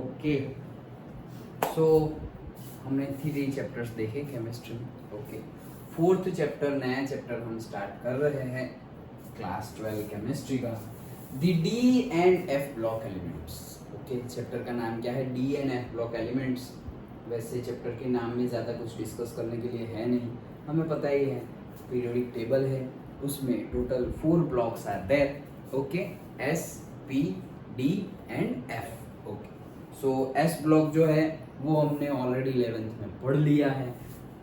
Okay so हमने 3 chapters देखे chemistry में. ओके, 4th चैप्टर, नया चैप्टर हम स्टार्ट कर रहे हैं क्लास 12 केमिस्ट्री का, the D and F block elements. Okay, chapter का नाम क्या है? D and F block elements. वैसे चैप्टर के नाम में ज़्यादा कुछ डिस्कस करने के लिए है नहीं, हमें पता ही है पीरियोडिक टेबल है, उसमें total 4 blocks are there. Okay, S, P, D and F. Okay, so S block जो है वो हमने ऑलरेडी 11th में पढ़ लिया है,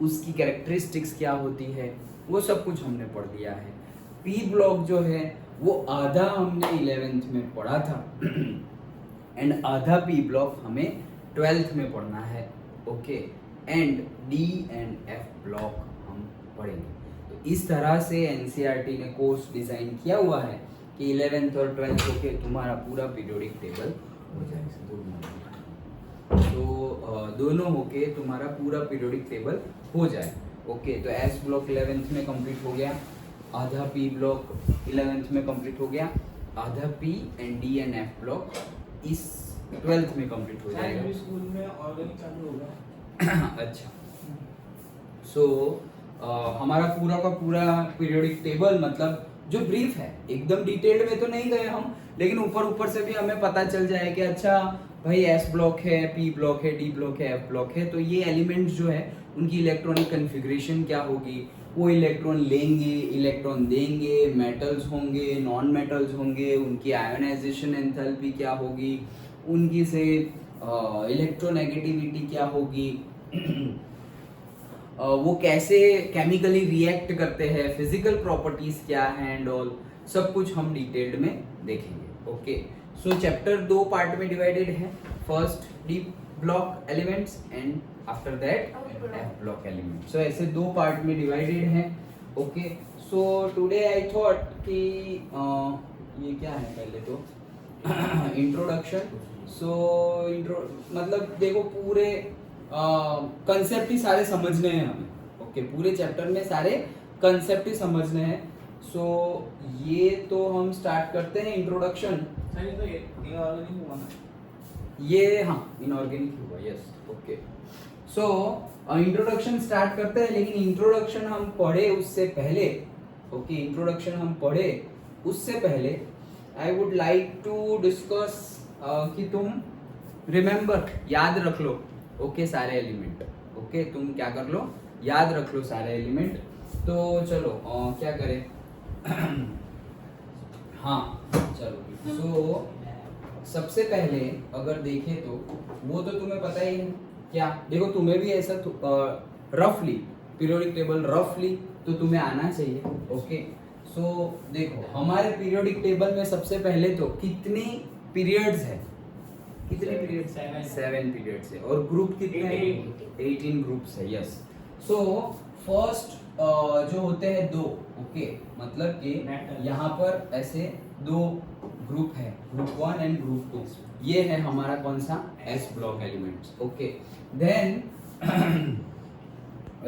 उसकी कैरेक्टरिस्टिक्स क्या होती है वो सब कुछ हमने पढ़ लिया है. पी ब्लॉक जो है वो आधा हमने 11th में पढ़ा था एंड आधा पी ब्लॉक हमें 12th में पढ़ना है. Okay, and D and F block हम पढ़ेंगे. तो इस तरह से एनसीईआरटी ने कोर्स डिजाइन किया हुआ है कि 11th और 12th होके तुम्हारा पूरा पीरियोडिक टेबल हो जाएगा. तो दोनों होके तुम्हारा पूरा पीरियोडिक टेबल हो जाए. ओके, तो एस ब्लॉक 11th में कंप्लीट हो गया, आधा पी ब्लॉक 11th में कंप्लीट हो गया, आधा P and D and F block इस 12th में कंप्लीट हो जाएगा. स्कूल में ऑर्गेनिक चालू होगा. अच्छा, सो हमारा पूरा का पूरा पीरियोडिक टेबल मतलब जो ब्रीफ है, एकदम डिटेल्ड में तो नहीं गए हम, लेकिन ऊपर ऊपर से भी हमें पता चल जाए कि अच्छा भाई एस ब्लॉक है, पी ब्लॉक है, डी ब्लॉक है, एफ ब्लॉक है, तो ये एलिमेंट्स जो है उनकी इलेक्ट्रॉनिक कन्फिग्रेशन क्या होगी, वो इलेक्ट्रॉन लेंगे, इलेक्ट्रॉन देंगे, मेटल्स होंगे, नॉन मेटल्स होंगे, उनकी आयोनाइजेशन एंथैल्पी क्या होगी, उनकी से इलेक्ट्रोनेगेटिविटी क्या होगी, वो कैसे केमिकली रिएक्ट करते हैं, फिजिकल प्रॉपर्टीज क्या है एंड ऑल, सब कुछ हम डिटेल्ड में देखेंगे. ओके, सो चैप्टर 2 पार्ट में डिवाइडेड है. First D block elements and after that F block elements. So ऐसे 2 पार्ट में डिवाइडेड है. Okay, so today I thought कि ये क्या है, पहले तो इंट्रोडक्शन. सो मतलब देखो पूरे कंसेप्ट ही सारे समझने हैं हमें. ओके, पूरे चैप्टर में सारे कंसेप्ट ही समझने हैं. सो ये तो हम स्टार्ट करते हैं इंट्रोडक्शन. तो ये इनऑर्गेनिक हुआ ना, ये हाँ इनऑर्गेनिक हुआ. Yes. Okay, so introduction start करते हैं, लेकिन इंट्रोडक्शन हम पढ़े उससे पहले, ओके, इंट्रोडक्शन हम पढ़े उससे पहले I would like to discuss कि तुम रिमेंबर, याद रख लो. ओके, सारे एलिमेंट. ओके, तुम क्या कर लो, याद रख लो सारे एलिमेंट. तो चलो क्या करें हाँ चलो. सो सबसे पहले अगर देखें तो वो तो तुम्हें पता ही है क्या. देखो तुम्हें भी ऐसा रफली पीरियोडिक टेबल रफली तो तुम्हें आना चाहिए. ओके, सो देखो हमारे पीरियोडिक टेबल में सबसे पहले तो कितने पीरियड्स है, कितने पीरियड्स? 7 पीरियड्स है. और ग्रुप कितने हैं? 18 ग्रुप्स है. यस. सो फर्स्ट जो होते हैं 2. ओके, मतलब कि यहाँ पर ऐसे 2 ग्रुप है, ग्रुप 1 एंड ग्रुप 2. ये है हमारा कौन सा? S block elements. Okay, then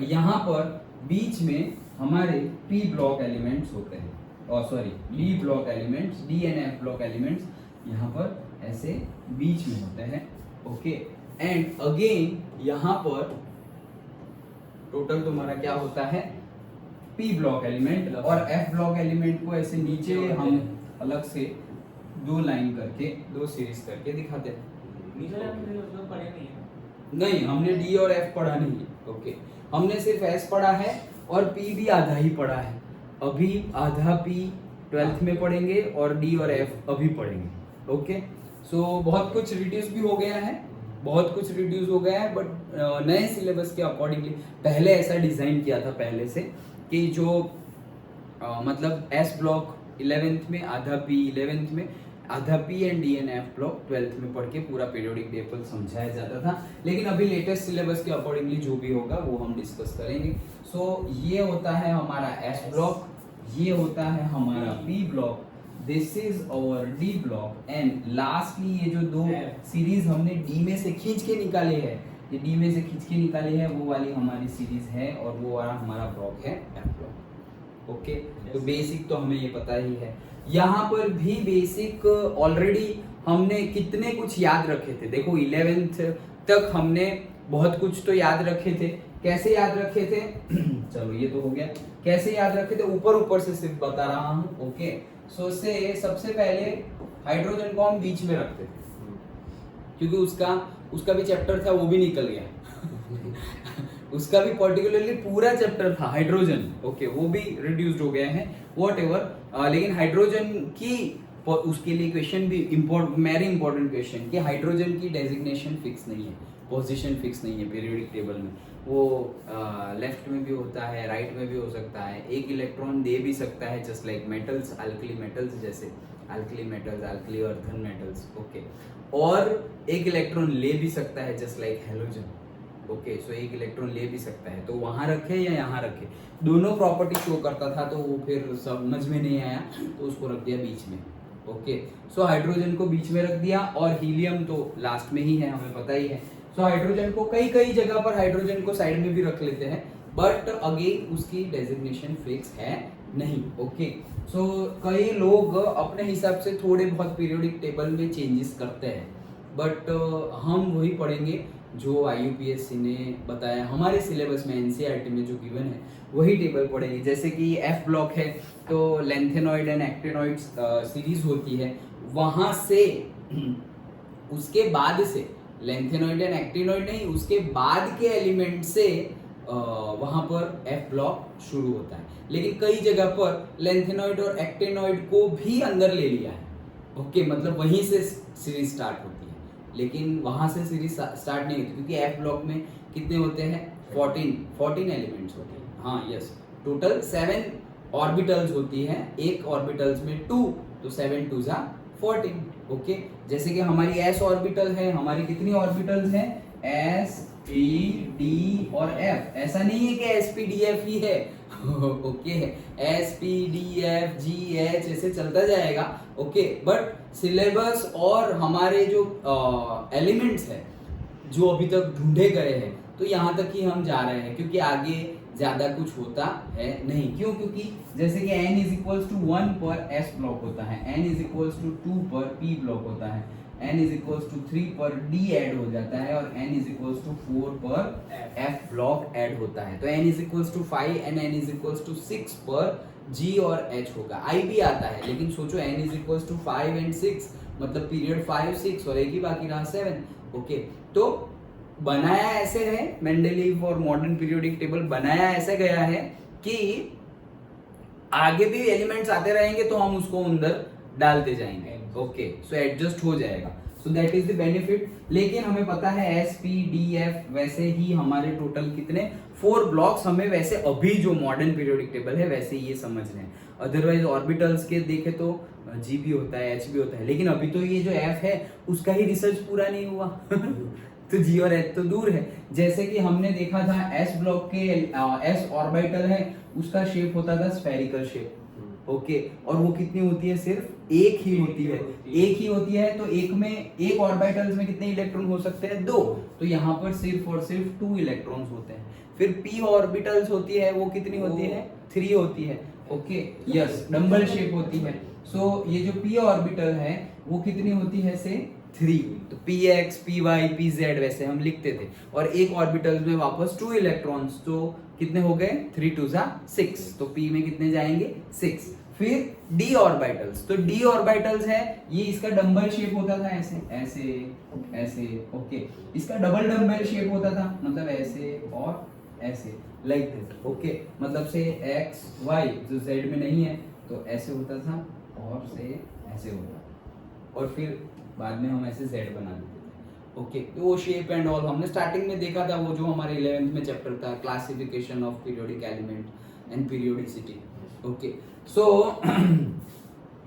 यहाँ पर बीच में हमारे पी ब्लॉक एलिमेंट्स होते हैं, और sorry D block elements, D and F block elements यहाँ पर ऐसे बीच में होते हैं. ओके, एंड अगेन यहाँ पर टोटल तुम्हारा क्या होता है? P block element. और एफ ब्लॉक एलिमेंट को ऐसे नीचे हम अलग से 2 लाइन करके 2 सीरीज करके दिखाते हैं. नहीं, हमने डी और एफ पढ़ा नहीं है. ओके, हमने सिर्फ एस पढ़ा है और पी भी आधा ही पढ़ा है. अभी आधा पी 12th में पढ़ेंगे और डी और एफ अभी पढ़ेंगे. ओके, सो बहुत कुछ रिड्यूस भी हो गया है, बहुत कुछ रिड्यूस हो गया है, बट नए सिलेबस के अकॉर्डिंगली पहले ऐसा डिजाइन किया था पहले से कि जो मतलब एस ब्लॉक 11th में, आधा पी 11th में, आधा P and D and F block 12th में पढ़ के पूरा पीरियोडिक टेबल समझाया जाता था. लेकिन अभी लेटेस्ट सिलेबस के अकॉर्डिंगली जो भी होगा वो हम डिस्कस करेंगे. सो ये होता है हमारा एस ब्लॉक, ये होता है हमारा P block, this is our D block, and lastly ये जो 2 सीरीज हमने डी में से खींच के निकाले है, ये डी में से खींच के निकाली है, वो वाली हमारी सीरीज है, और वो वाला हमारा ब्लॉक है एफ ब्लॉक. ओके, तो बेसिक तो हमें ये पता ही है. यहाँ पर भी बेसिक ऑलरेडी हमने कितने कुछ याद रखे थे। देखो 11th तक हमने बहुत कुछ तो याद रखे थे। कैसे याद रखे थे चलो ये तो हो गया। कैसे याद रखे थे, ऊपर ऊपर से सिर्फ बता रहा हूँ। ओके, सो से सबसे पहले हाइड्रोजन को हम बीच में रखते थे क्योंकि उसका भी चैप्टर था, वो भी निकल गया उसका भी पर्टिकुलरली पूरा चैप्टर था हाइड्रोजन। ओके, वो भी रिड्यूस्ड हो गया है व्हाटएवर। लेकिन हाइड्रोजन की उसके लिए क्वेश्चन भी वेरी इंपॉर्टेंट क्वेश्चन कि हाइड्रोजन की डेजिग्नेशन फिक्स नहीं है, पोजीशन फिक्स नहीं है पीरियोडिक टेबल में। वो लेफ्ट में भी होता है, राइट में भी हो सकता है। एक इलेक्ट्रॉन दे भी सकता है just like metals, alkali metals जैसे alkali metals, alkali earthen metals. Okay, और एक इलेक्ट्रॉन ले भी सकता है just like halogen. Okay, so एक इलेक्ट्रॉन ले भी सकता है, तो वहां रखे या यहाँ रखे, दोनों प्रॉपर्टी शो करता था। तो वो फिर समझ में नहीं आया तो उसको रख दिया बीच में। ओके, सो हाइड्रोजन को बीच में रख दिया और हीलियम तो लास्ट में ही है, हमें पता ही है। सो हाइड्रोजन को कई जगह पर हाइड्रोजन को साइड में भी रख लेते हैं, बट अगेन उसकी डेजिग्नेशन फिक्स है नहीं। ओके, सो कई लोग अपने हिसाब से थोड़े बहुत पीरियोडिक टेबल में चेंजेस करते हैं, बट हम वही पढ़ेंगे जो IUPAC ने बताया हमारे सिलेबस में, NCERT में जो गिवन है वही टेबल पढ़ेंगे। जैसे कि F ब्लॉक है तो लेंथेनॉइड एंड एक्टिनॉइड सीरीज होती है, वहां से उसके बाद से लेंथेनॉइड एंड एक्टिनॉइड नहीं, उसके बाद के एलिमेंट से वहां पर F ब्लॉक शुरू होता है। लेकिन कई जगह पर लेंथेनॉइड और एक्टिनॉइड को भी अंदर ले लिया है। ओके, मतलब वहीं से सीरीज स्टार्ट होती है, लेकिन वहां से सीरीज स्टार्ट नहीं होती क्योंकि F ब्लॉक में कितने होते हैं, 14 एलिमेंट्स होते हैं। हाँ यस, टोटल 7 ऑर्बिटल्स होती है, एक ऑर्बिटल्स में 2, तो 7 2 जा 14। ओके, जैसे कि हमारी S ऑर्बिटल है, हमारी कितनी ऑर्बिटल्स हैं, S P D और F। ऐसा नहीं है कि S P D F ही है okay, S P D F G H ऐसे चलता जाएगा। ओके, बट सिलेबस और हमारे जो एलिमेंट्स है जो अभी तक ढूंढे गए हैं, तो यहाँ तक ही हम जा रहे हैं क्योंकि आगे ज्यादा कुछ होता है नहीं। क्यों? क्योंकि जैसे कि n इज इक्वल्स टू 1 पर S ब्लॉक होता है, n इज इक्वल्स टू 2 पर P ब्लॉक होता है, n इज इक्वल्स टू 3 पर D ऐड हो जाता है और n इज इक्वल्स टू 4 पर F ब्लॉक ऐड होता है। तो n is equals to 5 and n is equals to 6 पर G और H होगा। I भी आता है, लेकिन सोचो n is equals to 5 and 6 मतलब पीरियड 5 6 और एक ही बाकी रहा 7। ओके, तो बनाया ऐसे है, मेंडलीव और मॉडर्न पीरियोडिक टेबल बनाया ऐसे गया है कि आगे भी एलिमेंट्स आते रहेंगे तो हम उसको अंदर डालते जाएंगे। ओके, सो एडजस्ट हो जाएगा, so that is the benefit. लेकिन हमें पता है S P D F वैसे ही हमारे टोटल कितने 4 ब्लॉक्स, हमें वैसे अभी जो मॉडर्न पीरियोडिक टेबल है वैसे ये समझने हैं। अदरवाइज ऑर्बिटल्स के देखे तो G भी होता है, H भी होता है, लेकिन अभी तो ये जो F है उसका ही रिसर्च पूरा नहीं हुआ तो G और H तो दूर है। जैसे कि हमने देखा था S ब्लॉक के S ऑर्बिटल है, उसका शेप होता था स्फेरिकल शेप। ओके, और वो कितनी होती है, सिर्फ एक ही होती है, एक ही होती है। तो एक में, एक ऑर्बिटल्स में कितने इलेक्ट्रॉन हो सकते हैं, 2, तो यहाँ पर सिर्फ और सिर्फ 2 इलेक्ट्रॉन्स होते हैं। फिर P ऑर्बिटल्स होती है, वो कितनी होती है, 3 होती है। ओके, यस, डंबल शेप होती है। सो ये जो P ऑर्बिटल है वो कितनी होती है, से 3, तो Px Py Pz वैसे हम लिखते थे। और एक ऑर्बिटल में वापस 2 इलेक्ट्रॉन्स, तो कितने हो गए, 3 2 6, तो P में कितने जाएंगे, 6। फिर D ऑर्बिटल्स, तो D ऑर्बिटल्स है, ये इसका डंबल शेप होता था, ऐसे ऐसे ऐसे। ओके, इसका डबल डंबल शेप होता था, मतलब ऐसे और ऐसे, लाइक दैट। ओके, मतलब से X Y जो Z में नहीं है तो ऐसे होता था और से ऐसे होता, और फिर बाद में हम ऐसे Z बना देते थे। ओके, तो वो शेप एंड ऑल हमने स्टार्टिंग में देखा था, वो जो हमारे 11th में चैप्टर था, classification of periodic element and periodicity. Okay, so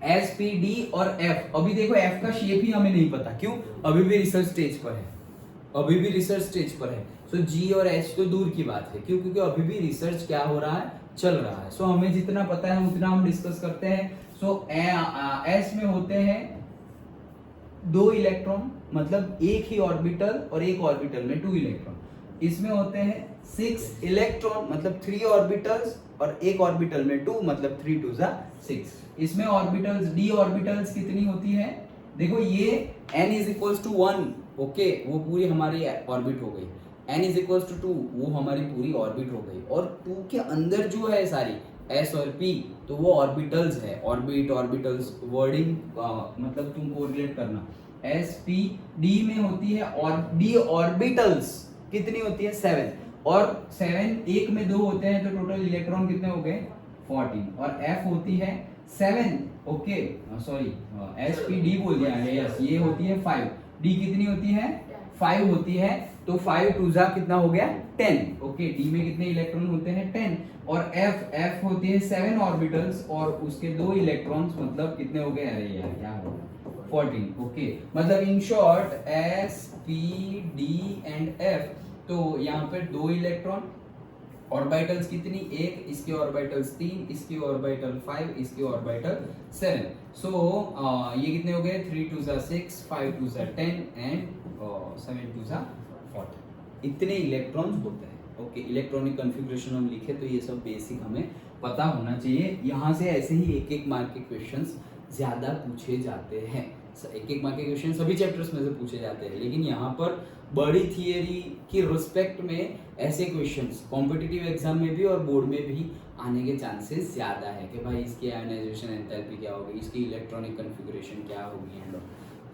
S P D और F, अभी देखो F का शेप ही हमें नहीं पता, क्यों, अभी भी रिसर्च स्टेज पर है, अभी भी रिसर्च स्टेज पर है। सो G और H तो दूर की बात है, क्यों, क्योंकि अभी भी रिसर्च क्या हो रहा है, चल रहा है। सो हमें जितना पता है उतना हम डिस्कस करते हैं। सो S में होते हैं 2 इलेक्ट्रॉन, मतलब एक ही ऑर्बिटल और एक ऑर्बिटल में 2 इलेक्ट्रॉन। इसमें होते हैं 6 इलेक्ट्रॉन, मतलब 3 ऑर्बिटल्स, और एक ऑर्बिटल में 2, मतलब 3 2 6। इसमें ऑर्बिटल्स, D ऑर्बिटल्स कितनी होती है, देखो ये n is equals to 1, okay, वो पूरी हमारी ऑर्बिट हो गई। n इज इक्वल्स टू 2, वो हमारी पूरी ऑर्बिट हो गई। और 2 के अंदर जो है सारी s और p, तो वो ऑर्बिटल्स है। ऑर्बिट, ऑर्बिटल्स वर्डिंग मतलब तुम कोरिलेट करना। s p d में होती है और d ऑर्बिटल्स कितनी होती है 7, और 7 एक में 2 होते हैं तो टोटल इलेक्ट्रॉन कितने हो गए 14, और f होती है 7, okay, sorry s p d बोल दिया है, यस, ये होती है 5, d कितनी होती है 5 होती है, तो 5 टू जा कितना हो गया 10, ओके, d में कितने इलेक्ट्रॉन होते हैं 10, और f होती है 7 ऑर्बिटल्स और उसके 2 इलेक्ट्रॉन्स, मतलब कितने हो गए, अरे यार क्या हो गया 14, ओके, मतलब in short s p d and f, तो यहाँ पे 2 इलेक्ट्रॉन, ऑर्बिटल्स कितनी, एक, इसके ऑर्बिटल्स 3, इसके ऑर्बिटल 5, इसके ऑर्बिटल 7, सो ये कितने हो गए 3 टू जा 6, 5 टू जा 10 एंड 7 टू जा 40, इतने इलेक्ट्रॉन्स होते हैं, ओके। इलेक्ट्रॉनिक कॉन्फ़िगरेशन हम लिखे तो ये सब बेसिक हमें पता होना चाहिए। यहाँ से ऐसे ही एक एक मार्क के क्वेश्चंस ज्यादा पूछे जाते हैं, एक एक मार्क के क्वेश्चन सभी चैप्टर्स में से पूछे जाते हैं, लेकिन यहाँ पर बड़ी थियरी की रिस्पेक्ट में ऐसे क्वेश्चंस कॉम्पिटिटिव एग्जाम में भी और बोर्ड में भी आने के चांसेस ज्यादा है कि भाई इसकी आयोनाइजेशन एंथैल्पी क्या होगी, इसकी इलेक्ट्रॉनिक कॉन्फ़िगरेशन क्या होगी एंड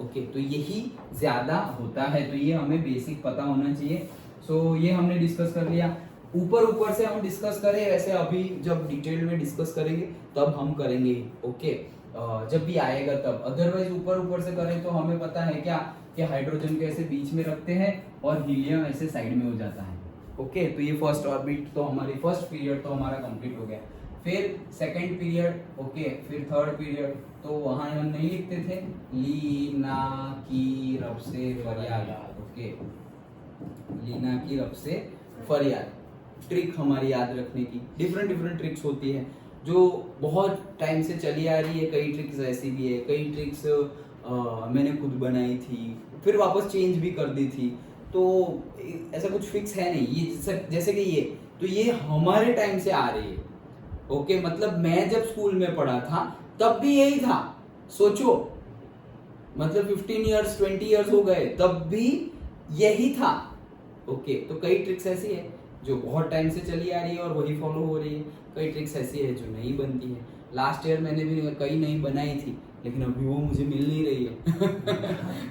ओके, तो यही ज्यादा होता है, तो ये हमें बेसिक पता होना चाहिए। सो ये हमने डिस्कस कर लिया, ऊपर से हम डिस्कस करें, वैसे अभी जब डिटेल में डिस्कस करेंगे तब हम करेंगे, ओके, जब भी आएगा तब। अदरवाइज ऊपर से करें तो हमें पता है क्या कि हाइड्रोजन को ऐसे बीच में रखते हैं और हीलियम ऐसे साइड में हो जाता है, ओके, तो ये फर्स्ट ऑर्बिट तो हमारी फर्स्ट पीरियड तो हमारा कंप्लीट हो गया। फिर सेकंड पीरियड, ओके, फिर थर्ड पीरियड, तो वहां हम नहीं लिखते थे लीना की रब से फरियाद, ओके, लीना की रब से फरियाद, ट्रिक हमारी याद रखने की, डिफरेंट ट्रिक्स होती है जो बहुत टाइम से चली आ रही है। कई ट्रिक्स ऐसी भी है, कई ट्रिक्स मैंने खुद बनाई थी, फिर वापस चेंज भी कर दी थी, तो ऐसा कुछ फिक्स है नहीं। ये जैसे कि ये, तो ये हमारे टाइम से आ रही है, ओके, मतलब मैं जब स्कूल में पढ़ा था तब भी यही था, सोचो, मतलब 15 इयर्स 20 इयर्स हो गए तब भी यही था, ओके। तो कई ट्रिक्स ऐसी है जो बहुत टाइम से चली आ रही है और वही फॉलो हो रही है, कई ट्रिक्स ऐसी है जो नहीं बनती है। लास्ट ईयर मैंने भी कई नहीं बनाई थी, लेकिन अभी वो मुझे मिल नहीं रही है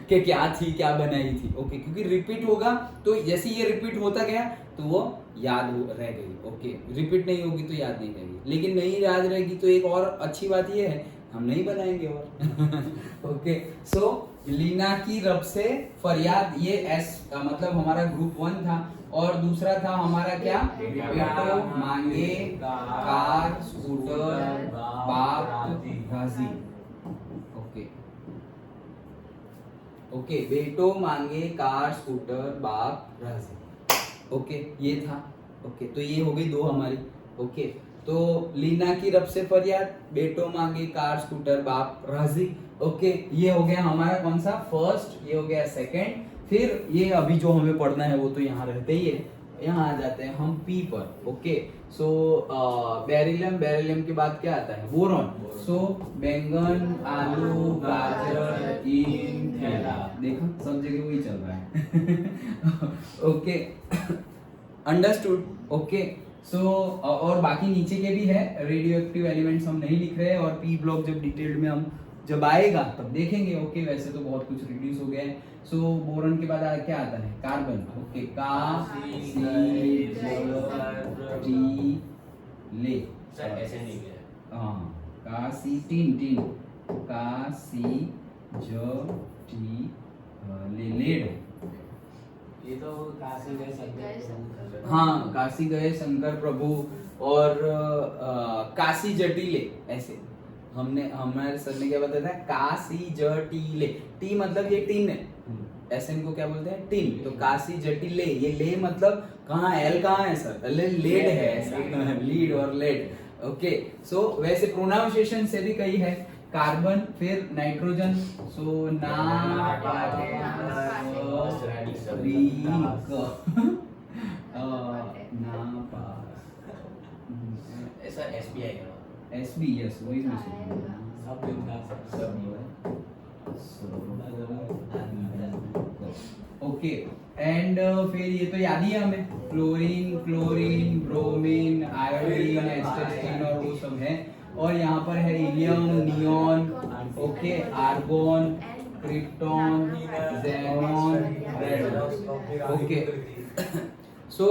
कि क्या थी, क्या बनाई थी, ओके, क्योंकि रिपीट होगा तो जैसे ये रिपीट होता गया तो वो याद रह गई, ओके, रिपीट नहीं होगी तो याद नहीं रहेगी, लेकिन नहीं याद रहेगी तो एक और अच्छी बात ये है हम नहीं बनाएंगे और ओके। सो लीना की रब से फरियाद, ये एस मतलब हमारा ग्रुप 1 था, और दूसरा था हमारा क्या, बेटो मांगे कार स्कूटर बाप राजी, ओके, ओके, बेटो मांगे कार स्कूटर बाप राजी, ओके, ये था, ओके, तो ये हो गई 2 हमारी, ओके। तो लीना की रब से फरियाद, बेटो मांगे कार स्कूटर बाप राजी, ओके, ये हो गया हमारा कौन सा फर्स्ट, ये हो गया सेकंड। फिर ये अभी जो हमें पढ़ना है वो तो यहाँ रहते ही है, यहाँ आ जाते हैं हम पी पर, ओके। सो बेरिलियम के बाद क्या आता है, बोरॉन। सो बैंगन, आलू, गाजर, ईंट, थैला, देखा सब जगह वही चल रहा है ओके, अंडरस्टूड, ओके। सो और बाकी नीचे के भी है, रेडियो एक्टिव एलिमेंट्स हम नहीं लिख रहे हैं, और पी ब्लॉक जब डिटेल्ड में हम जब आएगा तब देखेंगे, ओके। वैसे तो बहुत कुछ रिड्यूस हो गया है। सो बोरॉन के बाद क्या आता है, कार्बन, ओके, का सी टी ले, सर ऐसे नहीं गया, हाँ, का सी टीन, का सी ज टी ले, लेड, ये तो काशी गए शंकर, हाँ, काशी गए शंकर प्रभु, और काशी जटिले, ऐसे हमने हमारे सर ने क्या बताया था, काशी जटिले, टी मतलब ये टीन है, ऐसे इनको क्या बोलते हैं, टीन, तो काशी जटिले, ये ले मतलब कहाँ, एल कहाँ है सर, लेड है ऐसा लीड और लेड, ओके। सो वैसे प्रोनाउंसिएशन से भी कई है, कार्बन, फिर नाइट्रोजन, सो ना ऐसा एसबीआई का एसबी, यस, वही मैं सोच रहा हूँ। सब बिंदास, सब ओके एंड फिर ये तो याद ही है हमें, फ्लोरीन, क्लोरीन, ब्रोमीन, आयोडीन, एस्टेटिन और वो सब है। और यहाँ पर है helium, neon, okay, argon, krypton, xenon, radon. Okay सो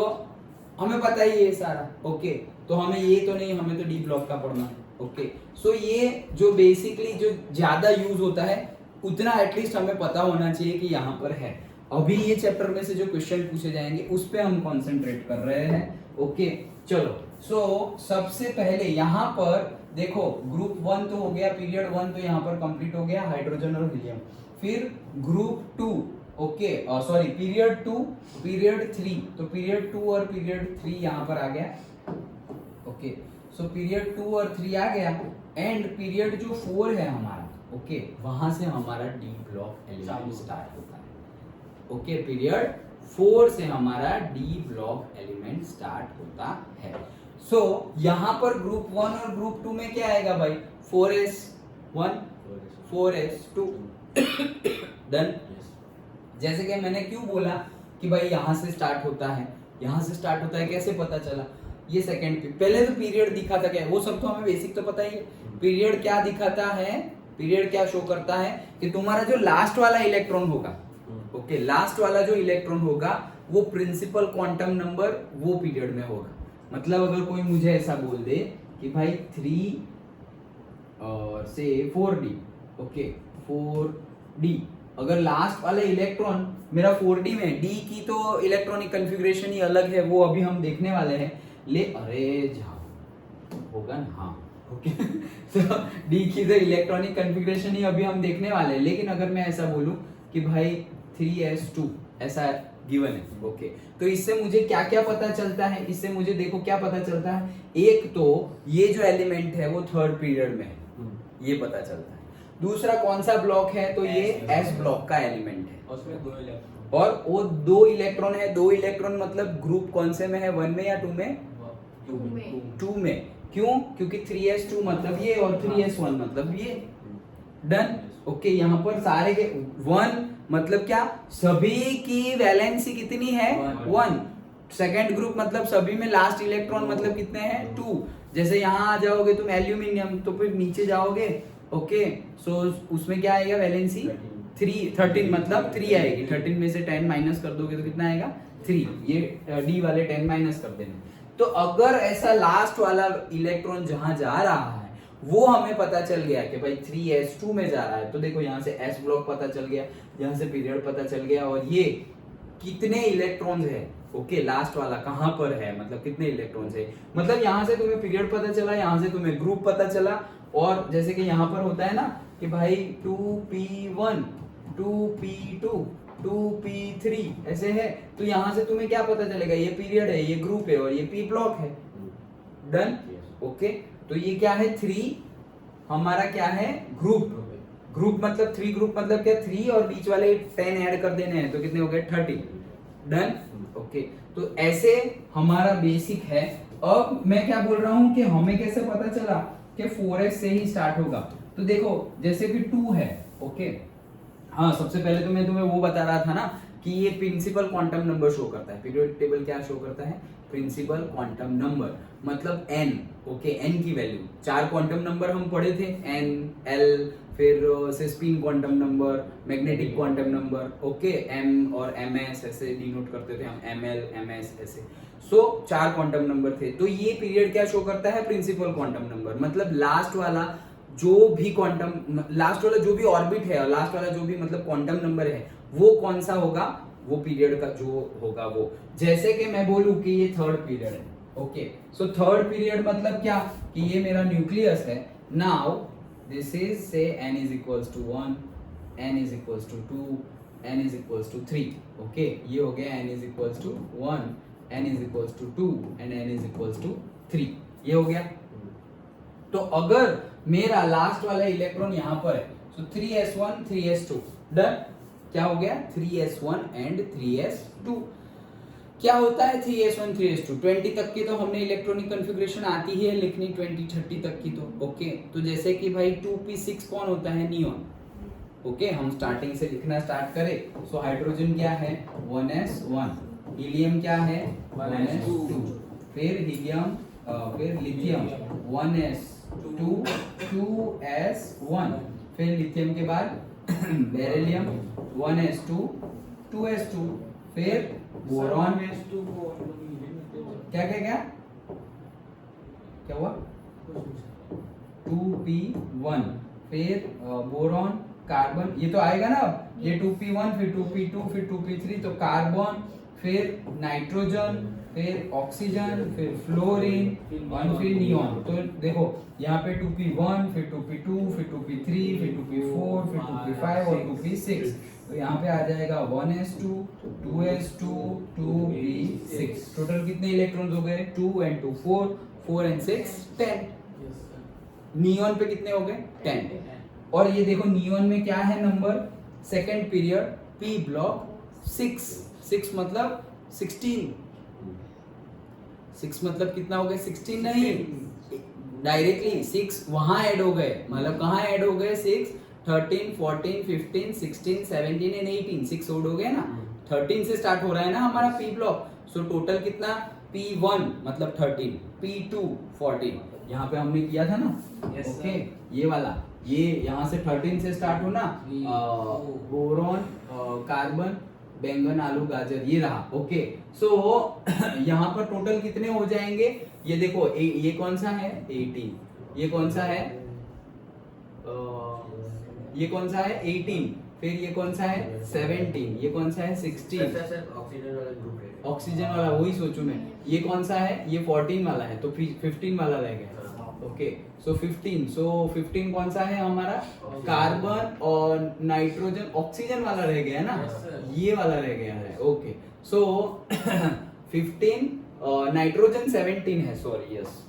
हमें पता ही है सारा। ओके तो हमें ये तो नहीं, हमें तो डी ब्लॉक का पढ़ना है। ओके सो ये जो बेसिकली जो ज्यादा यूज होता है उतना एटलीस्ट हमें पता होना चाहिए कि यहाँ पर है। अभी ये चैप्टर में से जो क्वेश्चन पूछे जाएंगे उस पे हम कंसंट्रेट कर रहे हैं। ओके चलो सो सबसे पहले यहाँ पर देखो ग्रुप 1 तो हो गया, पीरियड 1 तो यहाँ पर कंप्लीट हो गया, हाइड्रोजन और हीलियम। फिर group 2, okay sorry period 2, period 3, तो पीरियड 2 और पीरियड 3 यहाँ पर आ गया। ओके सो पीरियड 2 और 3 आ गया एंड पीरियड जो 4 है हमारा, ओके वहां से हमारा डी ब्लॉक एलिमेंट स्टार्ट होता है। ओके पीरियड 4 से हमारा डी ब्लॉक एलिमेंट स्टार्ट होता है। सो यहाँ पर ग्रुप 1 और ग्रुप 2 में क्या आएगा भाई, 4s1 4s2 डन। जैसे कि मैंने क्यों बोला कि भाई यहाँ से स्टार्ट होता है, यहाँ से स्टार्ट होता है, कैसे पता चला? ये सेकंड पे पहले तो पीरियड दिखाता क्या है वो सब तो हमें बेसिक तो पता ही है। पीरियड क्या दिखाता है, पीरियड क्या शो करता है कि तुम्हारा जो लास्ट वाला इलेक्ट्रॉन होगा, ओके लास्ट वाला जो इलेक्ट्रॉन होगा वो प्रिंसिपल क्वांटम नंबर वो पीरियड में होगा। मतलब अगर कोई मुझे ऐसा बोल दे कि भाई 3 और से 4d, ओके 4d, अगर लास्ट वाला इलेक्ट्रॉन मेरा 4d में, d की तो इलेक्ट्रॉनिक कॉन्फ़िगरेशन ही अलग है, वो अभी हम देखने वाले हैं। अरे जाओ होगा ना, हाँ ओके तो d की तो इलेक्ट्रॉनिक कॉन्फ़िगरेशन ही अभी हम देखने वाले हैं। लेकिन अगर मैं ऐसा बोलूं कि भाई 3s2 ऐसा गिवन है, ओके तो इससे मुझे क्या क्या पता चलता है? इससे मुझे देखो क्या पता चलता है, एक तो ये जो एलिमेंट है वो थर्ड पीरियड में है, ये पता चलता है। दूसरा कौन सा ब्लॉक है, तो ये एस ब्लॉक का एलिमेंट है, उसमें 2 इलेक्ट्रॉन और वो 2 इलेक्ट्रॉन है। 2 इलेक्ट्रॉन मतलब ग्रुप कौन से में है, 1 में या 2 में? 2 में। क्यों? क्योंकि 3s2 मतलब ये और 3s1 मतलब ये। डन। ओके यहाँ पर सारे के 1 मतलब क्या, सभी की वैलेंसी कितनी है, 1। सेकेंड ग्रुप मतलब सभी में लास्ट इलेक्ट्रॉन मतलब कितने हैं, 2। जैसे यहाँ आ जाओगे तुम एल्यूमिनियम तो फिर नीचे जाओगे, ओके सो उसमें क्या आएगा वैलेंसी 13 मतलब 3 आएगी। 13 में से 10 माइनस कर दोगे तो कितना आएगा, 3। ये डी वाले 10 माइनस कर देना। तो अगर ऐसा लास्ट वाला इलेक्ट्रॉन जहां जा रहा है वो हमें पता चल गया कि भाई 3s2 में जा रहा है, तो देखो यहाँ से s ब्लॉक पता चल गया, यहाँ से पीरियड पता चल गया, और ये कितने इलेक्ट्रॉन्स है, ओके लास्ट वाला कहां पर है, मतलब कितने इलेक्ट्रॉन्स है। मतलब यहाँ से तुम्हें पीरियड पता चला, यहाँ से तुम्हें ग्रुप पता चला, और जैसे कि यहाँ पर होता है ना कि भाई 2p1 2p2 2p3 ऐसे है, तो यहाँ से तुम्हें क्या पता चलेगा, ये पीरियड है, ये ग्रुप है और ये p ब्लॉक है। डन। ओके तो ये क्या है, 3 हमारा क्या है, ग्रुप मतलब 3 ग्रुप मतलब क्या, 3 और बीच वाले 10 ऐड कर देने हैं तो कितने हो गए, 30। डन। ओके तो ऐसे हमारा बेसिक है। अब मैं क्या बोल रहा हूं कि हमें कैसे पता चला कि 4s से ही स्टार्ट होगा, तो देखो जैसे कि 2 है, ओके हाँ सबसे पहले तो मैं तुम्हें वो बता रहा था ना कि ये प्रिंसिपल क्वांटम नंबर शो करता है। पीरियोडिक टेबल क्या शो करता है, प्रिंसिपल क्वांटम नंबर मतलब n, ओके n की वैल्यू 4 क्वांटम नंबर हम पढ़े थे, n l, फिर spin quantum number, magnetic quantum number, okay m और ms ऐसे डिनोट करते थे हम, ml ms ऐसे। सो 4 क्वांटम नंबर थे। तो ये पीरियड क्या शो करता है, प्रिंसिपल क्वांटम नंबर मतलब लास्ट वाला जो भी क्वांटम, लास्ट वाला जो भी ऑर्बिट है, लास्ट वाला जो भी मतलब क्वांटम नंबर है वो कौन सा होगा, वो पीरियड का जो होगा वो। जैसे कि मैं बोलूं कि ये थर्ड पीरियड है, ओके सो थर्ड पीरियड मतलब क्या कि ये मेरा न्यूक्लियस है। नाउ दिस इज से n is equals to 1, n is equals to 2, n is equals to 3, okay ये हो गया n is equals to 1, n is equals to 2 and n is equals to 3, ये हो गया। तो अगर मेरा लास्ट वाला इलेक्ट्रॉन यहाँ पर है तो 3s1 3s2 डन। क्या हो गया, 3s1 एंड 3s2। क्या होता है 3s1 3s2, 20 तक की तो हमने इलेक्ट्रॉनिक कॉन्फ़िगरेशन आती ही है लिखनी, 20 30 तक की तो ओके। तो जैसे कि भाई 2p6 कौन होता है, नियॉन, ओके हम स्टार्टिंग से लिखना स्टार्ट करें। सो हाइड्रोजन क्या है 1s1, हीलियम क्या है 1s2, फिर हीलियम फिर लिथियम 1s2 2s1, फिर लिथियम के बाद बेरिलियम 1s2 2s2, फिर बोरॉन क्या क्या क्या क्या हुआ 2p1, फिर बोरॉन कार्बन, ये तो आएगा ना अब, ये 2p1 फिर 2p2 फिर 2p3, तो कार्बन, फिर नाइट्रोजन, फिर ऑक्सीजन, फिर फ्लोरीन और फिर नियॉन। तो देखो यहाँ पे 2p1 फिर 2p2 फिर 2p3 फिर 2p4 फिर 2p5 और 2p6, तो यहाँ पे आ जाएगा 1s2 2s2 2p6। टोटल कितने इलेक्ट्रॉन्स हो गए 2 and 2 4, 4 and 6 10। नियॉन पे कितने हो गए 10। और ये देखो नियॉन में क्या है number, second period P block 6 मतलब 16, 6 मतलब कितना हो गया 16 नहीं, डायरेक्टली 6 वहां ऐड हो गए, मतलब कहाँ ऐड हो गए 6 13 14 15 16 17 एंड 18, 6 ऐड हो गए ना, 13 से स्टार्ट हो रहा है ना हमारा पी ब्लॉक। सो टोटल कितना P1 मतलब 13, P2 14, यहाँ पे हमने किया था ना ओके ये वाला, ये यहाँ से 13 से स्टार्ट होना, बोरॉन कार्बन बैंगन आलू गाजर ये रहा ओके। सो यहाँ पर टोटल कितने हो जाएंगे, ये देखो ये कौन सा है 18, ये कौन सा है ये कौन सा है 18, फिर ये कौन सा है 17, ये कौन सा है 16, ऑक्सीजन वाला ग्रुप है, ऑक्सीजन वाला वही सोचू मैं, ये कौन सा है ये 14 वाला है, तो 15 वाला रह गया ओके। सो 15 कौन सा है हमारा कार्बन और नाइट्रोजन ऑक्सीजन वाला रह गया है ना, ये वाला रह गया है ओके। सो 15 नाइट्रोजन 17 है सॉरी यस,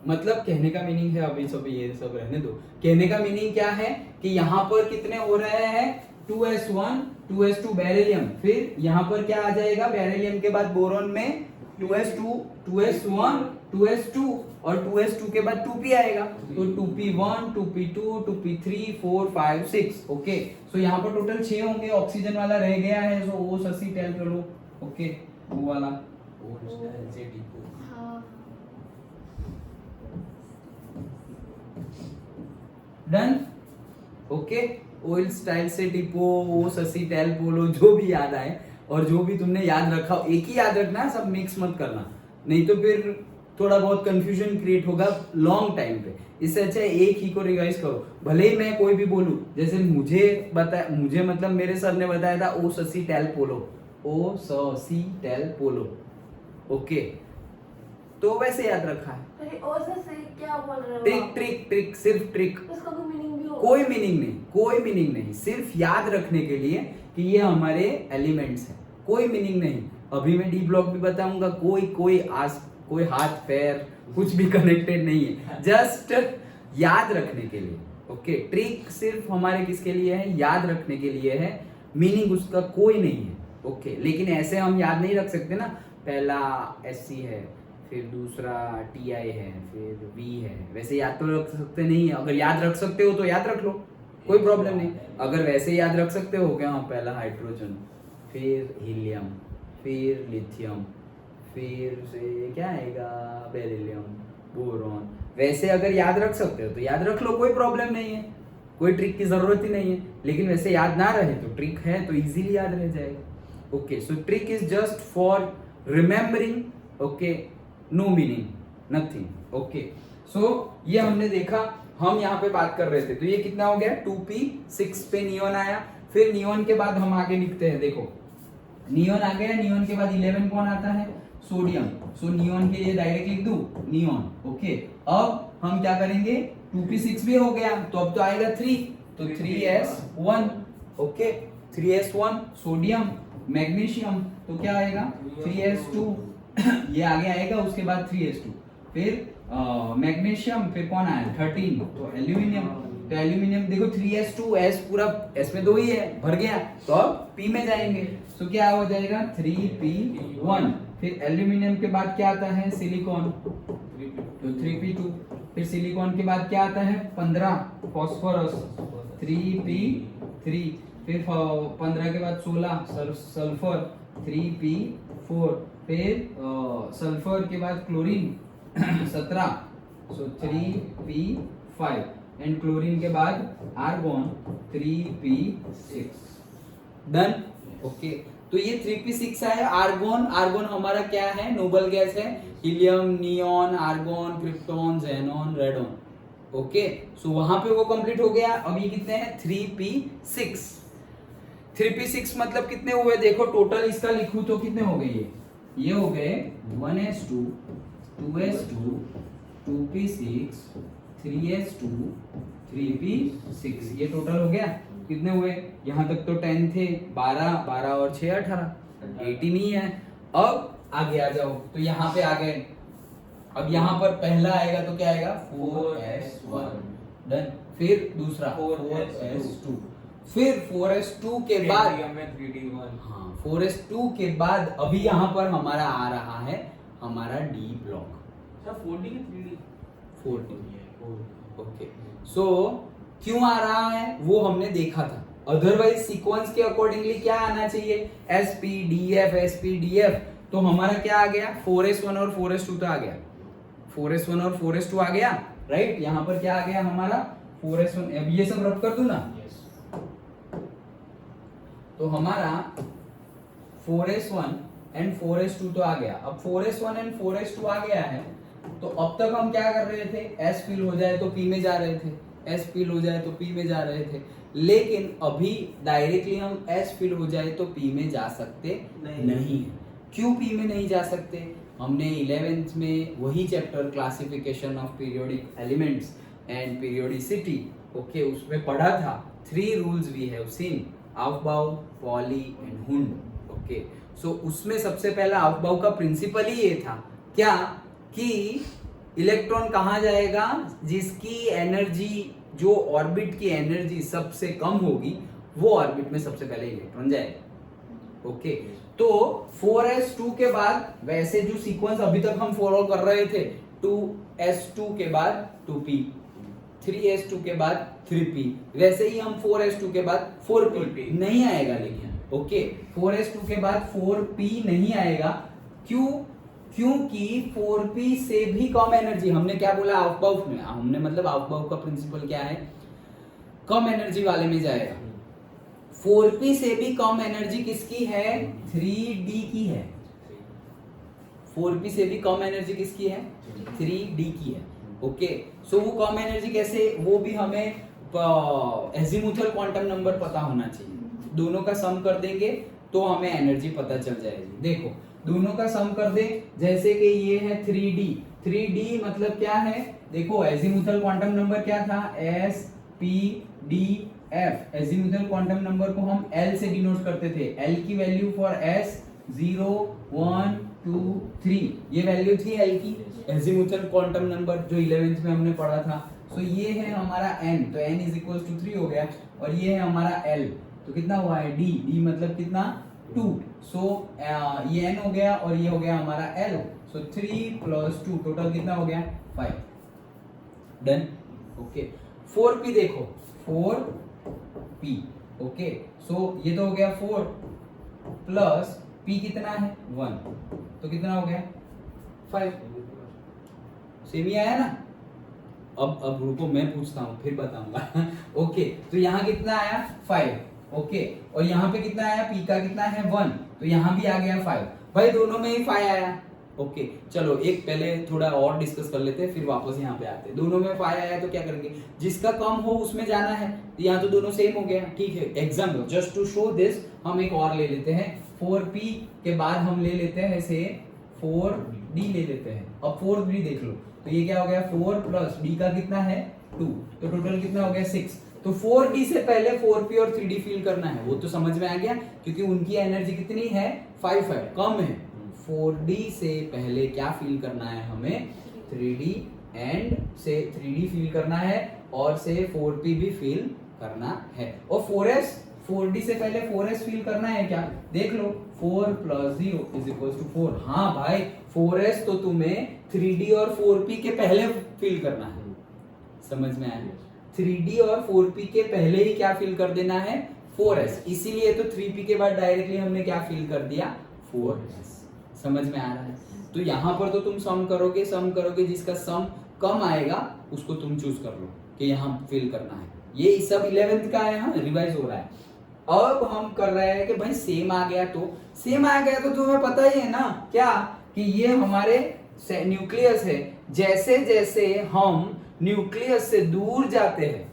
मतलब कहने का मीनिंग है अभी सब ये सब रहने दो, कहने का मीनिंग क्या है कि यहाँ पर कितने हो रहे हैं 2s1 2s2 बेरिलियम, फिर यहाँ पर क्या आ जाएगा बेरिलियम के बाद बोरॉन में 2s2 2s1 2s2 और 2s2 के बाद 2p आएगा, तो 2p1 2p2 2p3 4 5 6 ओके। सो यहाँ पर टोटल 6 होंगे, ऑक्सीजन वाला रह गया है, सो O ससी टेल करो ओके वो वाला डन ओके। ऑयल स्टाइल से डिपो वो ससी टेल बोलो जो भी याद आए, और जो भी तुमने याद रखा एक ही याद रखना, सब मिक्स मत करना, नहीं तो फिर थोड़ा बहुत कंफ्यूजन क्रिएट होगा लॉन्ग टाइम पे। इससे अच्छा एक ही को रिवाइज करो, भले ही मैं कोई भी बोलूं, जैसे मुझे मतलब मेरे सर ने बताया था ओ ससी टेल पोलो, ओ ससी टेल पोलो ओके, तो वैसे याद रखा है। अरे ओ से क्या बोल रहे हो ट्रिक आप? ट्रिक ट्रिक सिर्फ ट्रिक, इसका कोई मीनिंग भी होगा? कोई मीनिंग नहीं, सिर्फ याद रखने के लिए कि ये हमारे एलिमेंट्स हैं, कोई मीनिंग नहीं। अभी मैं डी ब्लॉक भी बताऊंगा, कोई हाथ पैर कुछ भी कनेक्टेड नहीं है, जस्ट याद रखने के लिए ओके। ट्रिक सिर्फ हमारे किसके लिए है, याद रखने के लिए है, मीनिंग उसका कोई नहीं है ओके। लेकिन ऐसे हम याद नहीं रख सकते ना, पहला SC है, फिर दूसरा TI है, फिर V है, वैसे याद तो रख सकते नहीं है। अगर याद रख सकते हो तो याद रख लो, कोई प्रॉब्लम नहीं। अगर वैसे याद रख सकते हो क्या, पहला हाइड्रोजन, फिर हीलियम, फिर लिथियम, फिर से क्या आएगा बेरिलियम, बोरॉन, वैसे अगर याद रख सकते हो तो याद रख लो, कोई प्रॉब्लम नहीं है, कोई ट्रिक की जरूरत ही नहीं है। लेकिन वैसे याद ना रहे तो ट्रिक है तो इजीली याद रह जाएगा okay. So trick is just for remembering okay, no meaning nothing okay. So ये हमने देखा, हम यहाँ पे बात कर रहे थे, तो ये कितना हो गया 2p6 पे नियॉन आया, फिर नियॉन के बाद हम आगे लिखते हैं, देखो नियॉन आ गया, नियॉन के बाद 11 कौन आता है सोडियम, सो नियॉन के लिए डायरेक्ट लिख दूं नियॉन ओके। अब हम क्या करेंगे 2p6 भी हो गया, तो अब तो आएगा 3, तो 3s1 okay, 3s1 sodium magnesium, तो क्या आएगा 3s2 ये आगे आएगा, उसके बाद 3s2, फिर मैग्नीशियम, फिर कौन आया 13, तो एल्यूमिनियम, तो एल्यूमिनियम देखो 3s2 s पूरा s में 2 ही है भर गया, तो अब p में जाएंगे, तो क्या हो जाएगा 3p1, फिर एल्यूमिनियम के बाद क्या आता है सिलिकॉन, तो 3p2, फिर सिलिकॉन के बाद क्या आता है 15 फॉस्फोरस 3p3, फिर 15 के बाद 16 सल्फर 3p4, फिर सल्फर के बाद chlorine 17 so 3p5 and chlorine के बाद आर्गोन 3p6। डन। ओके, तो ये 3p6 है। आर्गोन, आर्गोन हमारा क्या है, नोबल गैस है। Helium, neon, argon, krypton, xenon, radon. Okay, so वहां पे वो कंप्लीट हो गया। अब ये कितने हैं 3p6। 3p6 मतलब कितने हुए देखो, टोटल इसका लिखूं तो कितने हो गए, ये हो गए 1s2 2s2 2p6 3s2 3p6, ये टोटल हो गया। कितने हुए, यहाँ तक तो 10 थे, 12 12 और 6 18, 18 ही है। अब आगे आ जाओ, तो यहाँ पे आ गए। अब यहाँ पर पहला आएगा तो क्या आएगा 4s1, डन। फिर दूसरा 4s2, फिर 4s2 के बाद हाँ 4s2 के बाद अभी यहाँ पर हमारा आ रहा है हमारा डी ब्लॉक 4d। ओके, सो क्यों आ रहा है वो हमने देखा था। अदरवाइज सीक्वेंस के अकॉर्डिंगली क्या आना चाहिए, sp df, तो हमारा क्या आ गया 4s1 और 4s2 तो आ गया, 4s1 और 4s2 आ गया, राइट। यहाँ पर क्या आ गया हमारा 4s1। अब ये सब रब कर दूं ना, तो हमारा 4s1 एंड 4s2 तो आ गया। अब 4s1 एंड 4s2 आ गया है, तो अब तक हम क्या कर रहे थे, S फिल हो जाए तो P में जा रहे थे, S फिल हो जाए तो P में जा रहे थे। लेकिन अभी डायरेक्टली हम S फिल हो जाए तो P में जा सकते नहीं। क्यों P में नहीं जा सकते, हमने 11th में वही chapter classification of periodic elements and periodicity, okay, उसमें पढ़ा था 3 rules we have seen, aufbau, Pauli and Hund. Okay, so उसमें सबसे पहला aufbau का प्रिंसिपल ही ये था क्या, कि इलेक्ट्रॉन कहाँ जाएगा, जिसकी एनर्जी, जो ऑर्बिट की एनर्जी सबसे कम होगी वो ऑर्बिट में सबसे पहले इलेक्ट्रॉन जाएगा। ओके, तो 4s2 के बाद वैसे जो सीक्वेंस अभी तक हम फॉलो कर रहे थे, 2s2 के बाद 2p, 3s2 के बाद 3p, वैसे ही हम 4s2 के बाद 4p नहीं आएगा। लेकिन ओके, 4s2 के बाद 4p नहीं आएगा। क्यों, क्योंकि 4p से भी कम एनर्जी, हमने क्या बोला aufbau में, हमने मतलब aufbau का प्रिंसिपल क्या है, कम एनर्जी वाले में जाएगा। 4p से भी कम एनर्जी किसकी है, 3d की है। 4p से भी कम एनर्जी किसकी है, 3d की है। ओके, सो वो कम एनर्जी कैसे, वो भी हमें एजीमुथल क्वांटम नंबर पता होना चाहिए। दोनों का सम कर देंगे तो हमें एनर्जी पता चल जाएगी। देखो दोनों का सम कर दे, जैसे कि ये है 3d मतलब क्या है, देखो एजीमुथल क्वांटम नंबर क्या था, s p d f। Azimuthal quantum number को हम l से डिनोट करते थे। l की वैल्यू फॉर s 0 1 2 3, ये वैल्यू थी l की एजीमुथल क्वांटम नंबर जो 11th में हमने पढ़ा था। सो ये है हमारा n, तो n इज इक्वल टू 3 हो गया, और ये है हमारा l, तो कितना हुआ है d मतलब कितना 2। सो ये n हो गया और ये हो गया हमारा l, सो 3 + 2 टोटल कितना हो गया 5। डन। ओके, 4p देखो 4p, ओके, सो ये तो हो गया 4 प्लस p कितना है 1, तो कितना हो गया 5। सेम ही आया ना। अब रुको मैं पूछता हूँ फिर बताऊंगा। ओके, तो यहाँ कितना आया 5, ओके, और यहाँ पे कितना आया, p का कितना है 1, तो यहाँ भी आ गया 5। भाई दोनों में ही 5 आया। ओके, चलो एक पहले थोड़ा और डिस्कस कर लेते हैं, फिर वापस यहाँ पे आते हैं। दोनों में 5 आया तो क्या करेंगे, जिसका कम हो उसमें जाना है। यहाँ तो दोनों सेम हो गया, ठीक है। Example just to show this हम एक और ले लेते हैं, 4p के बाद हम ले लेते हैं ऐसे 4d ले लेते हैं। अब 4d देख लो, तो ये क्या हो गया 4 प्लस d का कितना है 2, तो टोटल कितना हो गया 6। तो 4d से पहले 4p और 3d फिल करना है, वो तो समझ में आ गया, क्योंकि उनकी एनर्जी कितनी है 5 है, कम है। 4d से पहले क्या फिल करना है हमें 3d, एंड से 3d फिल करना है और से 4p भी फिल करना है। और 4s, 4d से पहले 4s फिल करना है क्या, देख लो 4 + 0 = 4। हाँ भाई 4s तो तुम्हें 3d और 4p के पहले फिल करना है, समझ में आया? 3D और 4P के पहले ही क्या फिल कर देना है? 4s। इसीलिए तो 3P के बाद डायरेक्टली हमने क्या फिल कर दिया? 4s। समझ में आ रहा है? तो यहाँ पर तो तुम सम करोगे, जिसका सम कम आएगा उसको तुम चूज कर लो कि यहाँ फिल करना है। ये सब 11th का है, हाँ रिवाइज हो रहा है। अब हम कर रहे हैं कि भाई सेम आ गया तो तुम्हें पता ही है ना क्या कि ये हमारे न्यूक्लियस है। जैसे जैसे हम न्यूक्लियस से दूर जाते हैं,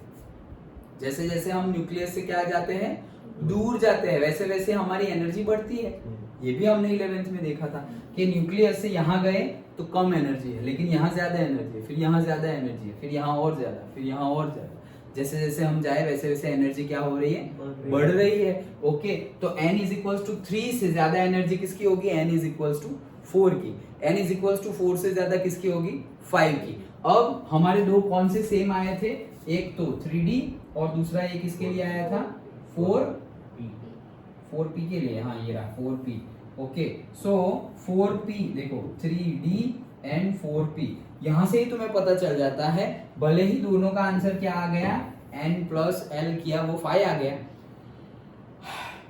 जैसे जैसे हम न्यूक्लियस से क्या जाते हैं? दूर जाते हैं, वैसे वैसे हमारी एनर्जी बढ़ती है। ये भी हमने 11th में देखा था कि न्यूक्लियस से यहाँ गए तो कम एनर्जी है, लेकिन यहाँ ज्यादा एनर्जी है, फिर यहाँ ज्यादा एनर्जी है, फिर यहाँ और ज्यादा, फिर यहाँ और ज्यादा। जैसे जैसे हम जाए वैसे वैसे एनर्जी क्या हो रही है? बढ़ रही है। ओके, तो n इज इक्वल्स टू 3 से ज्यादा एनर्जी किसकी होगी? n इज इक्वल्स टू 4 की। n इज इक्वल्स टू 4 से ज्यादा किसकी होगी? 5 की। अब हमारे दो कौन से सेम आए थे? एक तो 3D और दूसरा ये किसके लिए आया था? 4P के लिए। हाँ ये रहा 4P। ओके, सो 4P देखो 3D एंड 4P, यहां से ही तुम्हें पता चल जाता है। भले ही दोनों का आंसर क्या आ गया? n प्लस l किया वो 5 आ गया,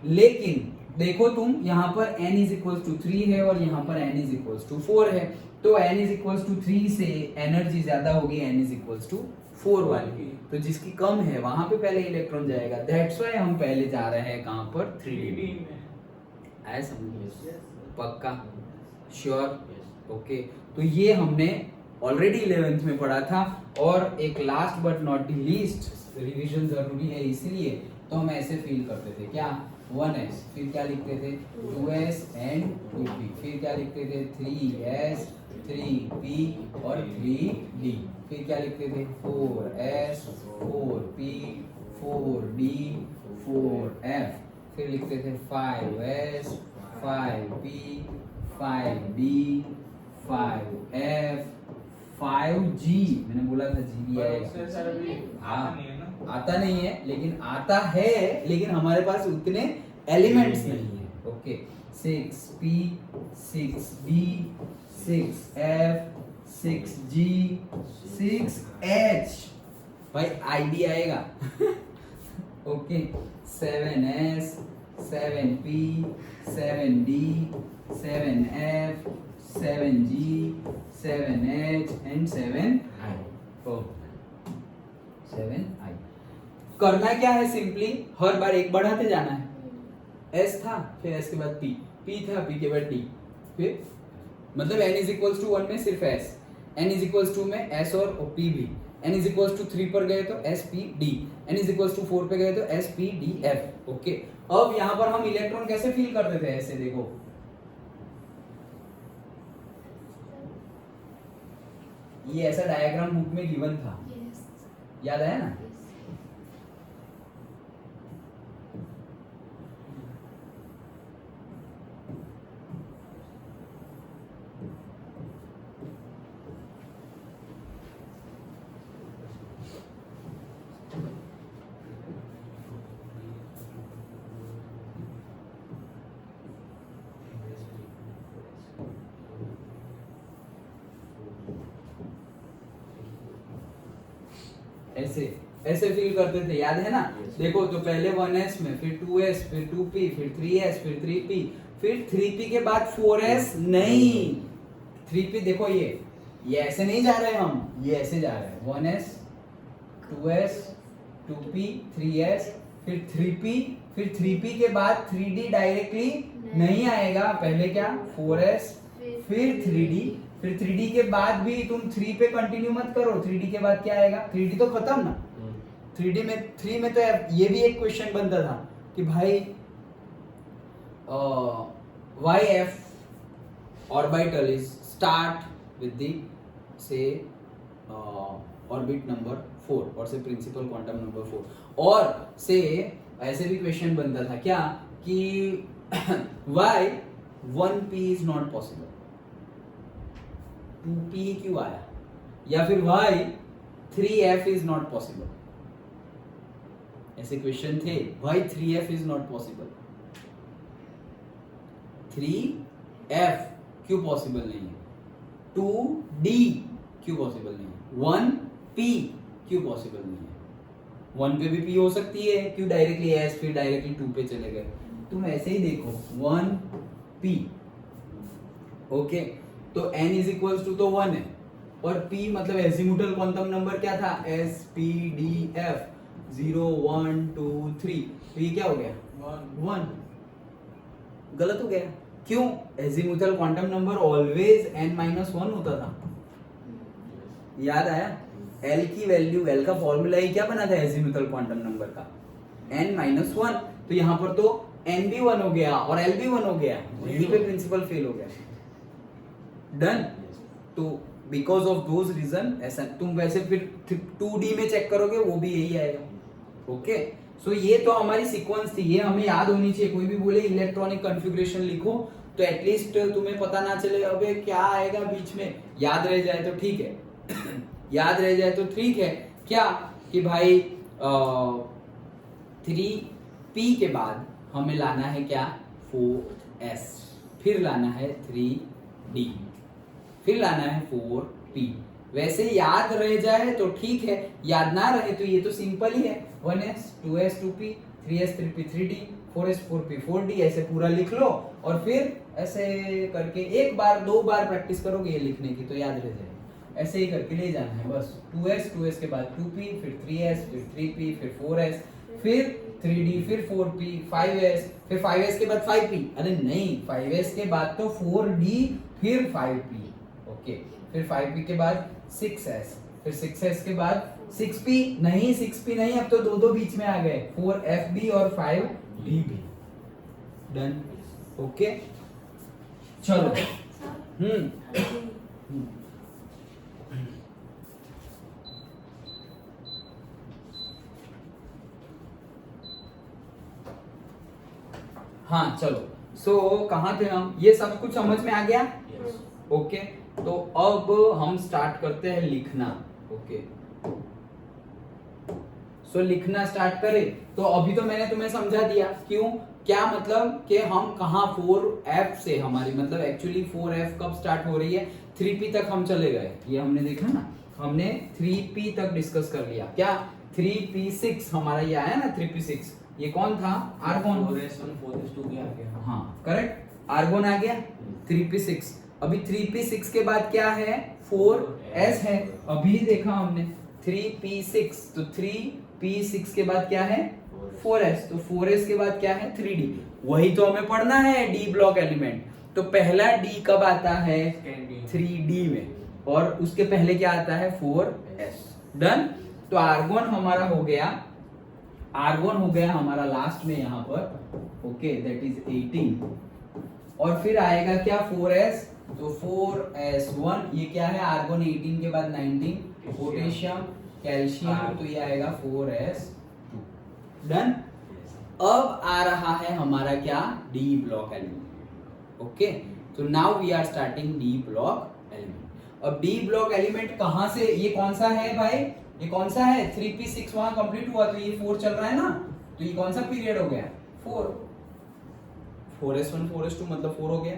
लेकिन देखो तुम यहाँ पर n इज इक्वल टू 3 है और यहाँ पर n इज इक्वल टू 4 है, तो n इज इक्वल टू 3 से एनर्जी ज्यादा होगी n इज इक्वल टू 4 वाली। तो जिसकी कम है वहां पे पहले इलेक्ट्रॉन जाएगा। दैट्स व्हाई हम पहले जा रहे हैं कहां पर? 3D में। आया समझ? पक्का? श्योर? ओके, तो ये हमने ऑलरेडी 11th में पढ़ा था। और एक last but not the least, revision जरूरी है इसलिए तो हम ऐसे फील करते थे क्या? 1s, फिर क्या लिखते थे? 2s एंड 2p, फिर क्या लिखते थे? 3s, 3p और 3d, फिर क्या लिखते थे? 4s, 4p, 4d, 4f, फिर लिखते थे 5s, 5p, 5d, 5f, 5g। मैंने बोला था जी भी आएगा। हाँ आता नहीं है, लेकिन आता है, लेकिन हमारे पास उतने एलिमेंट्स नहीं है। Okay, 6p, 6d, 6f, 6g, 6h, भाई आईडी आएगा। Okay, 7s, 7p, 7d, 7f, 7g, 7h and 7i। ओ 7i। करना क्या है? सिंपली हर बार एक बढ़ाते जाना है। s था, फिर s के बाद p, p था, p के बाद d, फिर मतलब n इज इक्वल्स टू 1 में सिर्फ s, n is equals to में s और p भी, n इज इक्वल्स टू 3 पर गए तो s p d, n is equals to 4 पे गए तो s p d f। Okay, अब यहाँ पर हम इलेक्ट्रॉन कैसे फील करते थे? ऐसे देखो, ये ऐसा डायग्राम बुक में गिवन था, याद आया ना? ऐसे ऐसे फील करते थे, याद है ना? देखो तो पहले 1s में, फिर 2s, फिर 2p, फिर 3s, फिर 3p, फिर 3p के बाद 4s नहीं, 3p देखो ये ऐसे नहीं जा रहे हम, ये ऐसे जा रहे हैं। 1s, 2s, 2p, 3s, फिर 3p, फिर 3p के बाद 3d डायरेक्टली नहीं आएगा, पहले क्या? 4s, फिर 3d, फिर 3d के बाद भी तुम 3 पे कंटिन्यू मत करो, 3d के बाद क्या आएगा? 3d तो खत्म ना। 3 में तो ये भी एक क्वेश्चन बनता था कि भाई YF orbital is start with the say orbit number 4 और से principal quantum number 4, और से ऐसे भी क्वेश्चन बनता था क्या कि why 1p is not possible, 2p क्यों आया, या फिर why 3f is not possible। ऐसे क्वेश्चन थे, why 3f is not possible, 3f क्यों पॉसिबल नहीं है, 2d क्यों पॉसिबल नहीं है, 1p क्यों पॉसिबल नहीं है? 1 पे भी p हो सकती है, क्यों डायरेक्टली s फिर डायरेक्टली 2 पे चले गए? तुम ऐसे ही देखो 1 p, ओके, तो n इज इक्वल्स टू तो 1 है, और p मतलब एजिमुथल क्वांटम नंबर क्या था? s p d f 0 1 2 3, तो ये क्या हो गया? 1 गलत हो गया। क्यों? Azimuthal quantum number always n-1 होता था, याद आया? L की वैल्यू, L का फॉर्मूला ही क्या बना था एजिमुथल क्वांटम नंबर का? n-1, तो यहाँ पर तो n भी 1 हो गया और L भी 1 हो गया, यहीं पे प्रिंसिपल फेल हो गया। डन। तो बिकॉज ऑफ दोज रीजन ऐसा, तुम वैसे फिर 2D में चेक करोगे वो भी यही आएगा। ओके, सो ये तो हमारी सीक्वेंस थी, ये हमें याद होनी चाहिए। कोई भी बोले इलेक्ट्रॉनिक कॉन्फ़िगरेशन लिखो तो एटलीस्ट तुम्हें पता ना चले अबे क्या आएगा बीच में, याद रह जाए तो ठीक है याद रह जाए तो ठीक है। क्या कि भाई 3p के बाद हमें लाना है क्या? 4s, फिर लाना है 3d, फिर लाना है 4p। वैसे याद रह जाए तो ठीक है, याद ना रहे तो ये तो सिंपल ही है, 1s 2s 2p 3s 3p 3d 4s 4p 4d, ऐसे पूरा लिख लो और फिर ऐसे करके एक बार 2 बार प्रैक्टिस करोगे ये लिखने की तो याद रह जाएगा। ऐसे ही करके ले जाना है बस। 2s के बाद 2p, फिर 3s, फिर 3p, फिर 4s, फिर 3d, फिर 4p, 5s, फिर 5s के बाद 5p, अरे नहीं 5s के बाद तो 4d, फिर 5p, ओके, फिर 5p के बाद 6s, फिर 6s के बाद 6p, नहीं 6p नहीं, अब तो दो बीच में आ गए, 4fb और 5db। डन, ओके, चलो। हाँ चलो, सो कहाँ थे हम? ये सब कुछ समझ में आ गया? ओके, तो अब हम स्टार्ट करते हैं लिखना। ओके, सो लिखना स्टार्ट करें तो अभी तो मैंने तुम्हें समझा दिया क्यों, क्या मतलब कि हम कहाँ 4f से, हमारी मतलब एक्चुअली 4f कब स्टार्ट हो रही है? 3p तक हम चले गए, ये हमने देखा ना, हमने 3p तक डिस्कस कर लिया। क्या 3p6 हमारा ये आया ना, 3p6, ये कौन था? आर्गोन। 4s1 4s2 क्या आ गया? हाँ करेक्ट, आर्गोन आ गया 3p6। अभी 3p6 के बाद क्या है? 4s है, अभी देखा हमने 3p6, तो 3p6 के बाद क्या है? 4s, तो 4s के बाद क्या है? 3d। वही तो हमें पढ़ना है डी ब्लॉक एलिमेंट। तो पहला d कब आता है? 3d में, और उसके पहले क्या आता है? 4s। डन। तो आर्गोन हमारा हो गया, आर्गोन हो गया हमारा लास्ट में यहाँ पर, ओके, दैट इज 18, और फिर आएगा क्या? 4s, तो 4s1, ये क्या है? आर्गोन 18 के बाद 19, पोटेशियम कैल्शियम, तो ये आएगा 4s2। डन। अब आ रहा है हमारा क्या? D block element. ओके, तो now we are starting D block element. अब डी ब्लॉक एलिमेंट कहां से, ये कौन सा है भाई? ये कौन सा है? 3p6 वहां कंप्लीट हुआ तो ये 4 चल रहा है ना, तो ये कौन सा पीरियड हो गया? 4। 4s1 4s2 मतलब 4 हो गया।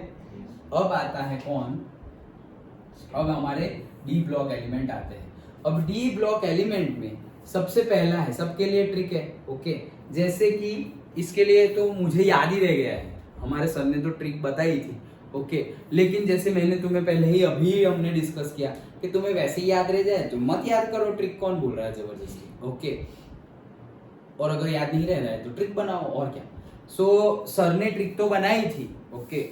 अब आता है कौन? अब हमारे डी ब्लॉक एलिमेंट आते हैं। अब डी ब्लॉक एलिमेंट में सबसे पहला है, सबके लिए ट्रिक है। ओके, जैसे कि इसके लिए तो मुझे याद ही रह गया है, हमारे सर ने तो ट्रिक बताई थी। ओके, लेकिन जैसे मैंने तुम्हें पहले ही अभी हमने डिस्कस किया कि तुम्हें वैसे ही याद रह जाए तो मत याद करो, ट्रिक कौन बोल रहा है जबरदस्ती। ओके, और अगर याद नहीं रह रहा है तो ट्रिक बनाओ, और क्या। सो सर ने ट्रिक तो बनाई थी। ओके,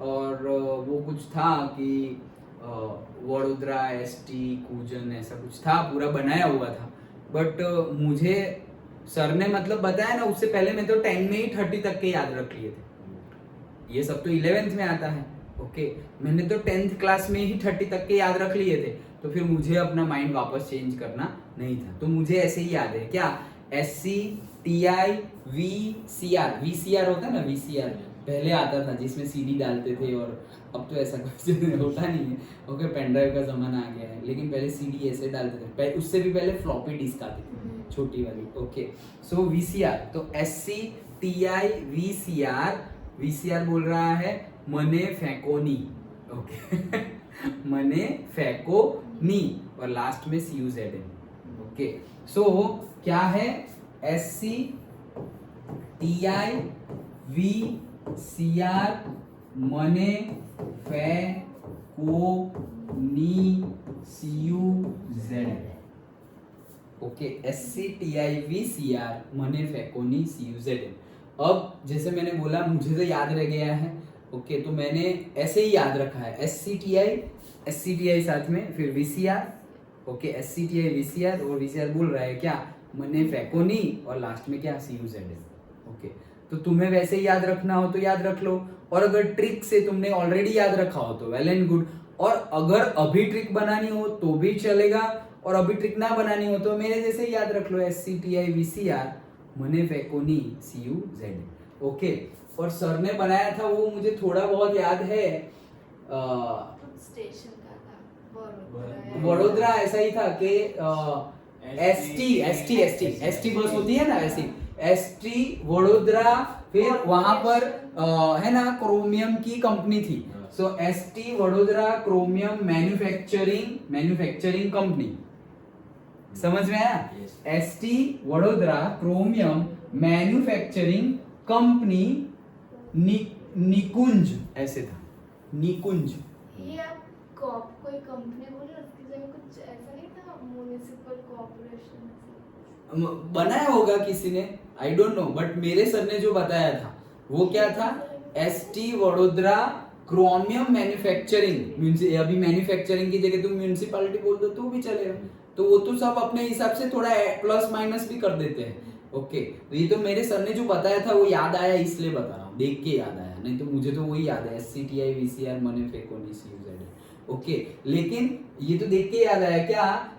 और वो कुछ था कि वडोदरा ST कूजन ऐसा कुछ था, पूरा बनाया हुआ था। बट मुझे सर ने मतलब बताया ना, उससे पहले मैं तो 10 में ही 30 तक के याद रख लिए थे। ये सब तो 11th में आता है। ओके, मैंने तो 10th क्लास में ही 30 तक के याद रख लिए थे, तो फिर मुझे अपना माइंड वापस चेंज करना नहीं था, तो मुझे ऐसे ही याद है। क्या? SC TI VCR, VCR होता है ना, VCR पहले आता था जिसमें CD डालते थे, और अब तो ऐसा कुछ होता नहीं है। ओके, पेनड्राइव का जमाना आ गया है, लेकिन पहले CD ऐसे डालते थे, उससे भी पहले फ्लॉपी डिस्क आती थी छोटी वाली। ओके, सो VCR, तो SC TI VCR, VCR बोल रहा है मने फेकोनी। ओके मने फेकोनी, और लास्ट में CUZN। ओके सो क्या है SCTI VCR मने फे को नी CUZ ओके SCTI VCR मने फेकोनी CUZ। अब जैसे मैंने बोला मुझे तो याद रह गया है ओके तो मैंने ऐसे ही याद रखा है SCTI साथ में फिर VCR ओके SCTI VCR और VCR बोल रहा है क्या मने फेकोनी और लास्ट में क्या CUZ ओके तो तुम्हें वैसे ही याद रखना हो तो याद रख लो और अगर ट्रिक से तुमने ऑलरेडी याद रखा हो तो वेल एंड गुड और अगर अभी ट्रिक बनानी हो तो भी चलेगा और अभी ट्रिक ना बनानी हो तो मेरे जैसे याद रख लो SCTI VCR मने फेकोनी CUZ ओके और सर ने बनाया था वो मुझे थोड़ा बहुत याद है स्टेशन का था वडोदरा ऐसा ही था कि ST बस होती है ना ऐसी ST वडोदरा फिर वहां पर है ना क्रोमियम की कंपनी थी so ST Vadodara chromium manufacturing company समझ में आया ST Vadodara chromium manufacturing company Nikunj ऐसे था निकुंज ये आप कोई कंपनी बोले उसकी जगह कुछ ऐसा नहीं था म्युनिसिपल कॉर्पोरेशन बनाया होगा किसी ने आई डोंट नो बट मेरे सर ने जो बताया था वो क्या था ST वडोदरा क्रोमियम मैन्युफैक्चरिंग अभी मैन्युफैक्चरिंग की जगह तुम म्युनिसिपैलिटी बोल दो तो भी चलेगा तो वो तो सब अपने हिसाब से थोड़ा प्लस माइनस भी कर देते हैं ओके तो ये तो मेरे सर ने जो बताया था वो याद आया इसलिए बता रहा हूँ देख के याद आया नहीं तो मुझे तो वही याद है SCTI VCR मने फेकोनी CUZ ओके लेकिन ये तो देख के याद आया क्या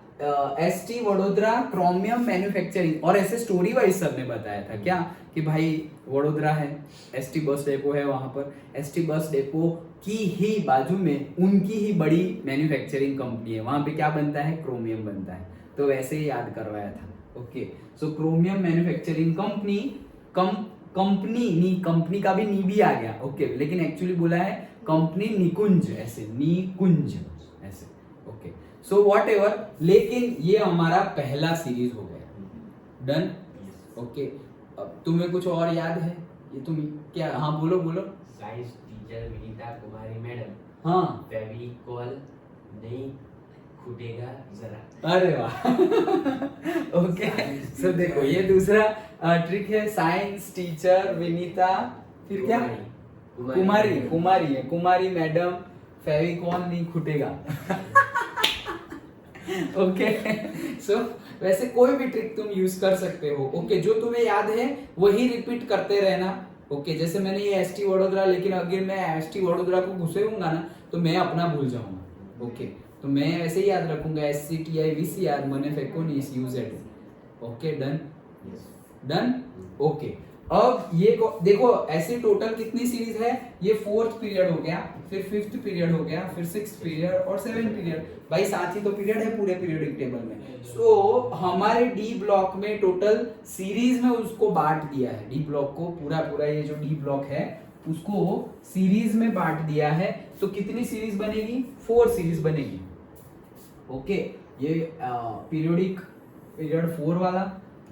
ST वडोदरा क्रोमियम मैन्युफैक्चरिंग और ऐसे स्टोरी वाइज सर ने बताया था क्या कि भाई वडोदरा है ST बस डेपो है वहां पर ST बस डेपो की ही बाजू में उनकी ही बड़ी मैन्युफैक्चरिंग कंपनी है वहां पे क्या बनता है क्रोमियम बनता है तो वैसे ही याद करवाया था okay so chromium manufacturing company का भी नी भी आ गया ओके लेकिन एक्चुअली बोला है कंपनी निकुंज ऐसे निकुंज ऐसे ओके सो व्हाट एवर लेकिन ये हमारा पहला सीरीज हो गया डन ओके अब तुम्हें कुछ और याद है ये तुम क्या हाँ बोलो साइंस टीचर विनीता कुमारी मैडम हाँ फेविकॉल नहीं फूटेगा जरा अरे वाह ओके सो देखो ये दूसरा ट्रिक है साइंस टीचर विनीता फिर क्या कुमारी मैडम फेविकॉल नहीं फूटेगा ओके सो वैसे कोई भी ट्रिक तुम यूज कर सकते हो ओके जो तुम्हें याद है वही रिपीट करते रहना ओके जैसे मैंने ये ST वडोदरा लेकिन अगर मैं ST वडोदरा को घुसेऊंगा ना तो मैं अपना भूल जाऊंगा ओके तो मैं ऐसे ही याद रखूंगा SCTI VCR मने फेकोनी CUZ ओके डन ओके अब ये देखो ऐसे टोटल कितनी सीरीज है ये 4th पीरियड हो गया फिर 5th पीरियड हो गया फिर 6th पीरियड और 7th पीरियड भाई 7 ही तो पीरियड है पूरे पीरियोडिक टेबल में सो हमारे डी ब्लॉक में टोटल सीरीज में उसको बांट दिया है डी ब्लॉक को पूरा ये जो डी ब्लॉक है उसको सीरीज में बांट दिया है तो कितनी सीरीज बनेगी 4 सीरीज बनेगी ओके ये पीरियड 4 वाला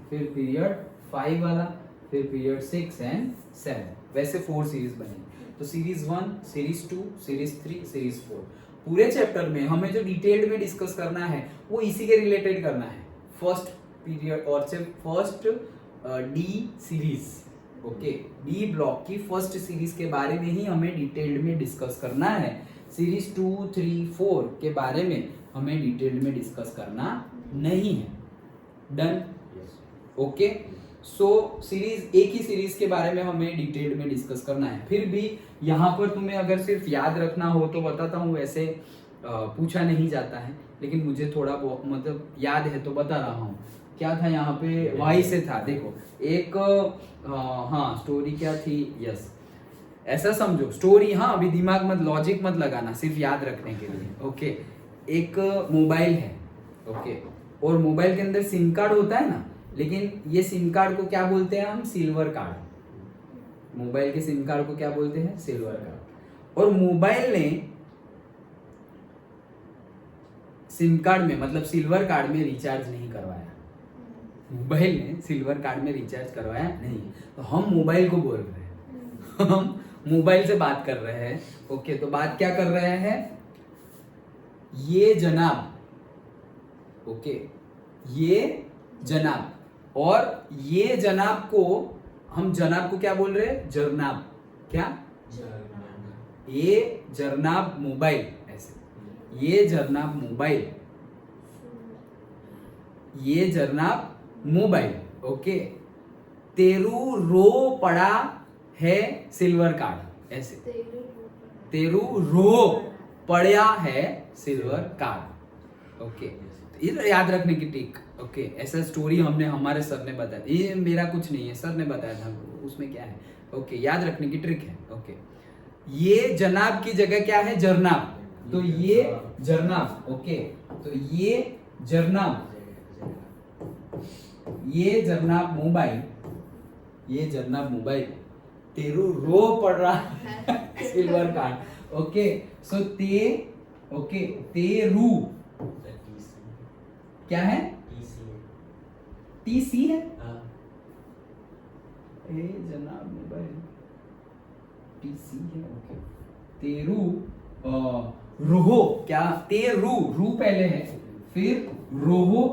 फिर पीरियड 5 वाला फिर पीरियड 6 एंड 7 वैसे 4 सीरीज बनेगी तो सीरीज 1 सीरीज 2 सीरीज 3 सीरीज 4 पूरे चैप्टर में हमें जो डिटेल्ड में डिस्कस करना है वो इसी के रिलेटेड करना है फर्स्ट पीरियड और first D series okay D block की फर्स्ट सीरीज के बारे में ही हमें डिटेल्ड में डिस्कस करना है सीरीज 2 3 4 के बारे में हमें डिटेल्ड में डिस्कस करना नहीं है डन ओके सो सीरीज एक ही सीरीज के बारे में हमें डिटेल में डिस्कस करना है फिर भी यहाँ पर तुम्हें अगर सिर्फ याद रखना हो तो बताता हूँ वैसे पूछा नहीं जाता है लेकिन मुझे थोड़ा मतलब याद है तो बता रहा हूँ क्या था यहाँ पे वाई से था देखो एक हाँ स्टोरी क्या थी यस ऐसा समझो स्टोरी हाँ अभी दिमाग मत लॉजिक मत लगाना सिर्फ याद रखने के लिए ओके एक मोबाइल है ओके और मोबाइल के अंदर सिम कार्ड होता है ना लेकिन ये सिम कार्ड को क्या बोलते हैं हम सिल्वर कार्ड मोबाइल के सिम कार्ड को क्या बोलते हैं सिल्वर कार्ड और मोबाइल ने सिम कार्ड में मतलब सिल्वर कार्ड में रिचार्ज नहीं करवाया, मोबाइल ने सिल्वर कार्ड में रिचार्ज करवाया नहीं, तो हम मोबाइल को बोल रहे हैं, हम मोबाइल से बात कर रहे हैं। ओके, तो बात क्या कर रहे हैं, ये जनाब, ओके ये जनाब, और ये जनाब को हम जनाब को क्या बोल रहे हैं, जरनाब, क्या ये जरनाब मोबाइल, ऐसे ये जरनाब मोबाइल, ये जरनाब मोबाइल, ओके तेरू रो पड़ा है सिल्वर कार्ड, ऐसे तेरू रो पड़ा है सिल्वर कार्ड। ओके, ये याद रखने की ट्रिक। ओके, ऐसा स्टोरी हमने हमारे सर ने बताया, ये मेरा कुछ नहीं है, सर ने बताया था, उसमें क्या है। ओके, याद रखने की ट्रिक है। ओके, ये जनाब की जगह क्या है, जरनाब, तो ये जरनाब। ओके, तो ये जरनाब, ये जरनाब मोबाइल, ये जरनाब मोबाइल तेरू रो पड़ रहा है silver card. Okay, so okay तेरू क्या है, टीसी है, ए जनाब मोबाइल टीसी है। ओके, तेरू रोहो, क्या तेरू रू पहले है, फिर रोहो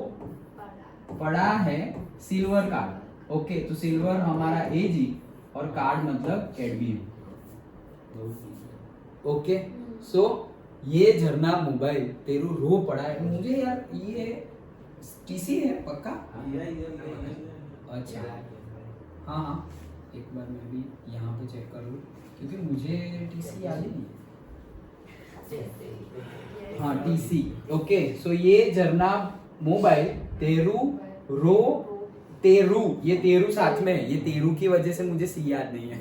पड़ा है सिल्वर कार्ड। ओके, तो सिल्वर हमारा एजी और कार्ड मतलब एडबी। ओके, सो ये झरना मोबाइल तेरू रो पड़ा है, मुझे यार ये टीसी है पक्का। अच्छा, हाँ हाँ, एक बार मैं भी यहाँ पे चेक कर लूँ, क्योंकि मुझे टीसी याद ही नहीं। हाँ टीसी। ओके, सो ये झरना मोबाइल तेरू रो, तेरू, ये तेरू साथ में है, ये तेरू की वजह से मुझे सी याद नहीं है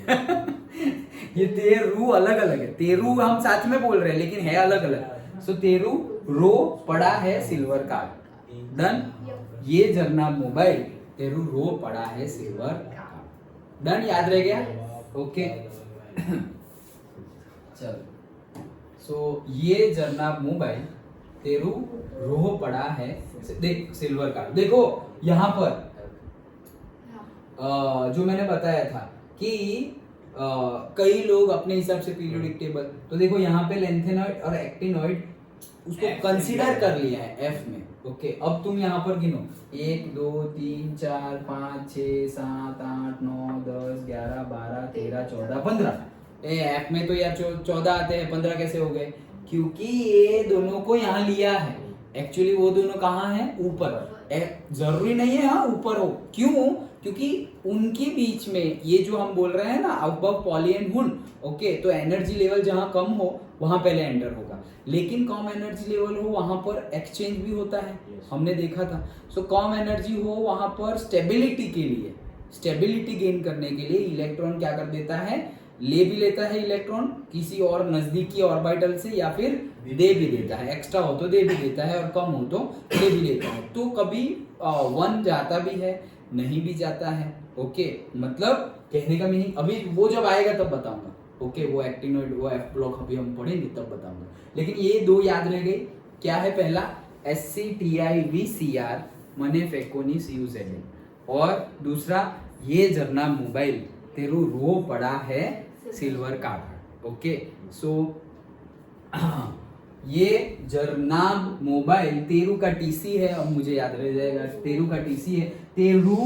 ये तेरू अलग अलग है, तेरू हम साथ में बोल रहे हैं लेकिन है अलग अलग। सो तेरू रो पड़ा है सिल्वर कार्ड, डन। ये झरना मोबाइल तेरू रो पड़ा है सिल्वर कार्ड, डन, याद रह गया। ओके चलो, सो ये झरना मोबाइल तेरू रो पड़ा है, देख सिल्वर कार्ड। देखो यहाँ पर जो मैंने बताया था कि कई लोग अपने हिसाब से पीरियोडिक टेबल, तो देखो यहाँ पे लेंथेनॉइड और एक्टिनॉइड उसको कंसीडर कर लिया है एफ में। ओके, अब तुम यहाँ पर गिनो 1 2 3 4 5 6 7 8 9 10 11 12 13 14 15। एफ में तो यार 14 आते हैं, 15 कैसे हो गए, क्योंकि ये दोनों को यहाँ लिया है। एक्चुअली वो दोनों कहाँ हैं, ऊपर, जरूरी नहीं है हाँ ऊपर हो, क्यों, क्योंकि उनके बीच में ये जो हम बोल रहे हैं ना अबव पॉली एंड हुन। ओके, तो एनर्जी लेवल जहां कम हो वहां पहले एंटर होगा, लेकिन कम एनर्जी लेवल हो वहां पर एक्सचेंज भी होता है, हमने देखा था। सो कम एनर्जी हो वहां पर स्टेबिलिटी के लिए, स्टेबिलिटी गेन करने के लिए इलेक्ट्रॉन क्या कर देता है, ले भी लेता है इलेक्ट्रॉन किसी और नजदीकी ऑर्बिटल से, या फिर दे भी देता है, एक्स्ट्रा हो तो दे भी देता है और कम हो तो ले भी लेता है। तो कभी 1 जाता भी है, नहीं भी जाता है। ओके, मतलब कहने का मीनिंग अभी वो जब आएगा तब बताऊंगा। ओके, वो एक्टिनॉइड वो एफ ब्लॉक अभी हम पढ़ेंगे तब बताऊंगा, लेकिन ये दो याद रह गई। क्या है पहला, SCTIVCR मने फेकोनी CUZL, और दूसरा ये झरना मोबाइल तेरू रो पड़ा है सिल्वर कार्ड। ओके, सो ये जरनाब मोबाइल तेरू का टीसी है, अब मुझे याद रह जाएगा, तेरू का टीसी है, तेरू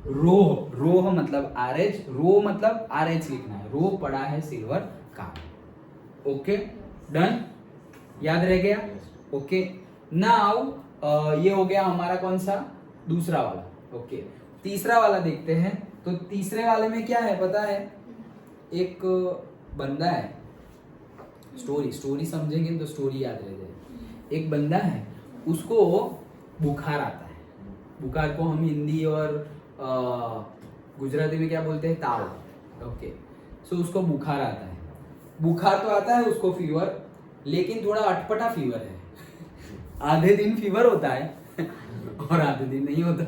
रोह, रोह मतलब RH, रो मतलब RH लिखना है, रो पड़ा है सिल्वर कार्ड। ओके, डन, याद रह गया। ओके, नाउ ये हो गया हमारा कौन सा, दूसरा वाला। ओके, तीसरा वाला देखते हैं। तो तीसरे वाले में क्या है पता है, एक बंदा है, स्टोरी समझेंगे तो स्टोरी याद रह जाएगी। एक बंदा है, उसको बुखार आता है, बुखार को हम हिंदी और गुजराती में क्या बोलते हैं, ताव। ओके, सो उसको बुखार आता है, बुखार तो आता है उसको, फीवर, लेकिन थोड़ा अटपटा फीवर है आधे दिन फीवर होता है और आधे दिन नहीं होता।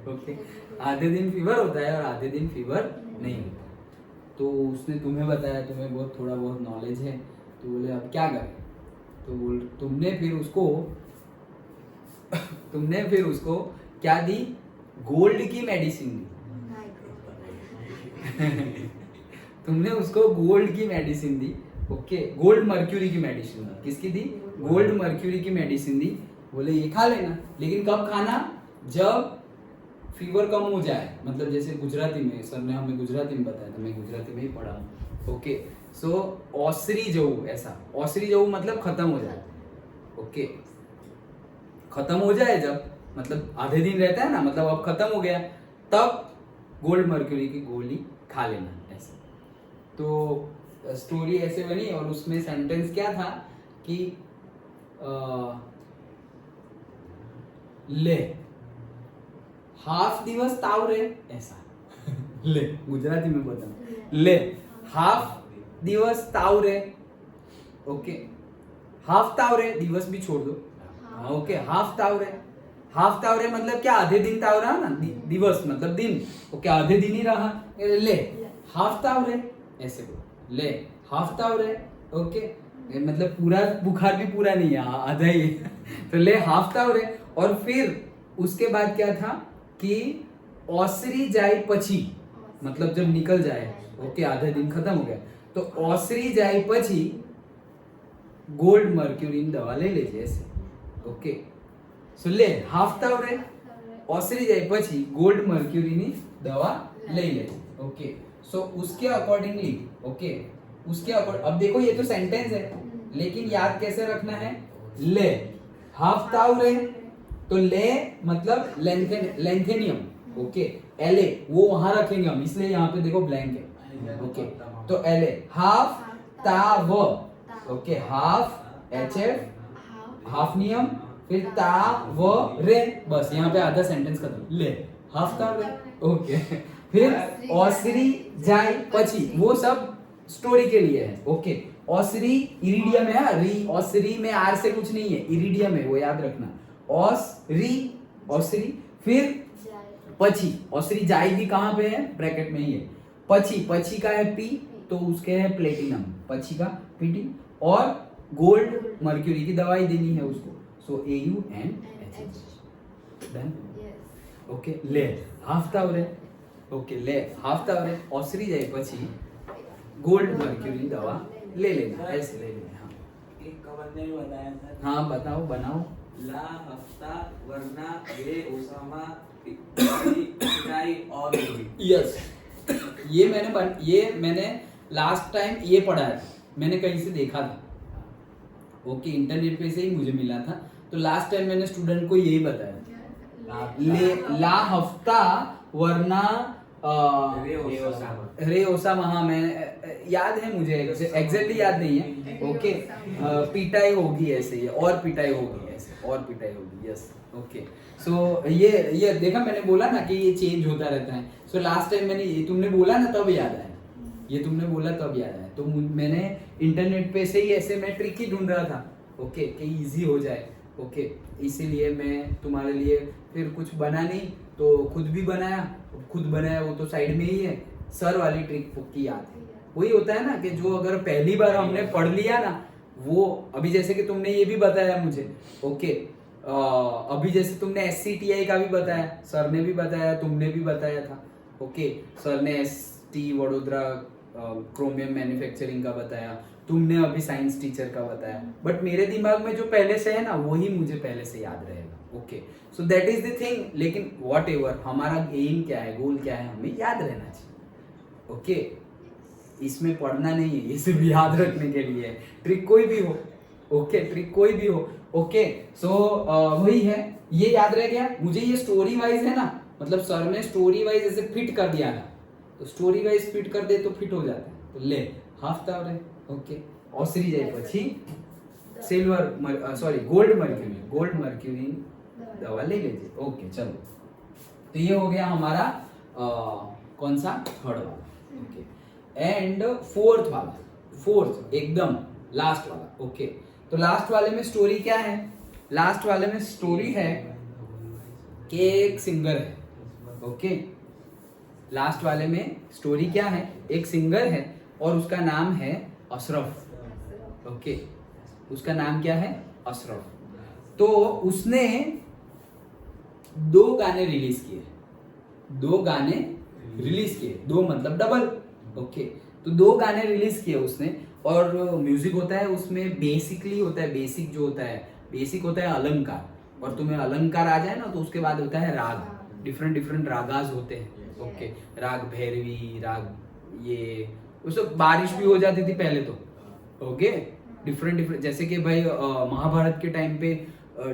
ओके, आधे दिन फीवर होता है और आधे दिन फीवर नहीं होता। तो उसने तुम्हें बताया, तुम्हें बहुत थोड़ा बहुत नॉलेज है, तो बोले अब क्या करें। तो बोल तुमने फिर उसको क्या दी, गोल्ड की मेडिसिन दी। तुमने उसको गोल्ड की मेडिसिन दी, ओके, गोल्ड मर्क्यूरी की मेडिसिन दी। किसकी दी? गोल्ड मर्क्यूरी की मेडिसिन दी। बोले ये खा लेना, लेकिन कब खाना? जब फीवर कम हो जाए, मतलब जैसे गुजराती में सर ने हमें गुजराती में बताया था, मैं गुजराती में ही पढ़ा हूँ, ओके। सो ओसरी जऊ, ऐसा ओसरी जऊ मतलब खत्म हो जाए, ओके, खत्म हो जाए जब, मतलब आधे दिन रहता है ना, मतलब अब खत्म हो गया, तब गोल्ड मर्क्यूरी की गोली खा लेना, ऐसा। तो स्टोरी ऐसे बनी और उसमें सेंटेंस क्या था कि ले हाफ दिवस ताव रे, ऐसा। ले गुजराती में बताऊं, ले हाफ दिवस ताव रे, ओके, हाफ ताव रे, दिवस भी छोड़ दो, ओके, हाफ ताव रे। हाफ ताव रे मतलब क्या? आधे दिन ताव रहा ना, दिवस मतलब दिन, ओके, आधे दिन ही रहा, ले हाफ ताव रे, ऐसे बोलो, ले हाफ ताव रे, ओके, मतलब पूरा बुखार भी पूरा नहीं है, आधा ही है। तो ले हाफ ताव रे। और फिर उसके बाद क्या था कि ओसरी जाए पची, मतलब जब निकल जाए, ओके, आधा दिन खत्म हो गया, तो ओसरी जाए पची गोल्ड मर्क्यूरी दवा ले लेजे, ऐसे, ओके। सो ले हाफ ताव रे, ओसरी जाए पची गोल्ड मर्क्यूरी नी दवा ले लेजे, ओके। सो उसके अकॉर्डिंगली, ओके, उसके अकॉर्डिंग, अब देखो ये तो सेंटेंस है, लेकिन याद कैसे रखना है? ले हाफ ताव रे, तो ले मतलब लेंथेनियम, ओके, एले वो वहां रखेंगे हम, इसलिए यहाँ पे देखो ब्लैंक है, ओके। तो एले हाफ ताव, ओके, हाफ एचएफ, हाफ नियम, फिर ताव रे, बस यहाँ पे आधा सेंटेंस खत्म। ले हाफ ताव रे, ओके। फिर ओसरी जाए पची, वो सब स्टोरी के लिए है, ओके। ओसरी इरिडियम है, री ओसरी में आर से कुछ नहीं है, इरिडियम है, वो याद रखना। ओसरी, फिर पची, ओसरी जाएगी कहां पे है? ब्रैकेट में ही है। पची का है पी, तो उसके है प्लेटिनम, पची का पीटी, और गोल्ड मर्क्यूरी की दवाई देनी है उसको, सो AU and HH, done, okay. ले हाफ ताव रे, ओके, ले हाफ ताव रे, ओसरी जाए पची गोल्ड मर्क्यूरी दवा ले लेना, ऐसे ले लेना। हाँ, एक कवर ने बताया था। हाँ बताओ, बनाओ। ला हफ्ता वरना रे ओसामा पिटाई और होगी। यस, ये मैंने लास्ट टाइम ये पढ़ा है, मैंने कहीं से देखा था, ओके, इंटरनेट पे से ही मुझे मिला था। तो लास्ट टाइम मैंने स्टूडेंट को यही बताया, ले ला हफ्ता वरना रे ओसामा, हाँ मैं याद है, मुझे एग्जैक्टली याद नहीं है, ओके। पिटाई होगी ऐसे, ये और पिटाई होगी ऐसे, और पिटाई होगी, यस, ओके। सो ये देखा, मैंने बोला ना कि ये चेंज होता रहता है। सो लास्ट टाइम मैंने ये तुमने बोला ना, तब याद आया, ये तुमने बोला तब याद आया। तो मैंने इंटरनेट पे से ही ऐसे मैं ट्रिक ही ढूंढ रहा था, ओके, कि इजी हो जाए, ओके, इसीलिए मैं तुम्हारे लिए फिर कुछ बना नहीं, तो खुद भी बनाया, वो तो साइड में ही है। सर वाली ट्रिक की याद है, वही होता है ना कि जो अगर पहली बार हमने पढ़ लिया ना, वो अभी जैसे कि तुमने ये भी बताया मुझे, ओके, अभी जैसे तुमने SCTI का भी बताया, सर ने भी बताया, तुमने भी बताया था, ओके। सर ने ST वडोदरा क्रोमियम मैन्युफैक्चरिंग का बताया, तुमने अभी साइंस टीचर का बताया, बट मेरे दिमाग में जो पहले से है ना, वही मुझे पहले से याद रहेगा, okay. So that is the thing. लेकिन वॉट एवर हमारा एम क्या है, गोल क्या है, हमें याद रहना चाहिए, ओके। इसमें पढ़ना नहीं है, ये सिर्फ याद रखने के लिए है, ट्रिक कोई भी हो, ओके, ट्रिक कोई भी हो, ओके। सो वही है, ये याद रह गया मुझे। ये स्टोरी वाइज है ना, मतलब सर ने स्टोरी वाइज ऐसे फिट कर दिया ना, तो स्टोरी वाइज फिट कर दे तो फिट हो जाता है। तो ले हाफ ताव रे, ओके, ओसरी जाए पछी गोल्ड मर्क्यूरी दवा ले लीजिए, ओके। चलो, तो ये हो गया हमारा कौन सा? थर्ड वाला, ओके। एंड फोर्थ एकदम लास्ट वाला, ओके। तो लास्ट वाले में स्टोरी क्या है? लास्ट वाले में स्टोरी है कि एक सिंगर है, ओके। लास्ट वाले में स्टोरी क्या है? एक सिंगर है और उसका नाम है अशरफ, ओके। उसका नाम क्या है? अशरफ। तो उसने 2 गाने रिलीज किए, 2 गाने रिलीज किए, 2 मतलब डबल। ओके, तो 2 गाने रिलीज किए उसने। और म्यूजिक होता है उसमें बेसिकली होता है, बेसिक जो होता है, बेसिक होता है अलंकार। और तुम्हें अलंकार आ जाए ना तो उसके बाद होता है राग, डिफरेंट डिफरेंट रागाज होते हैं। ओके, राग भैरवी, राग ये, उस बारिश भी हो जाती थी पहले तो। ओके, डिफरेंट डिफरेंट, जैसे कि भाई महाभारत के टाइम पे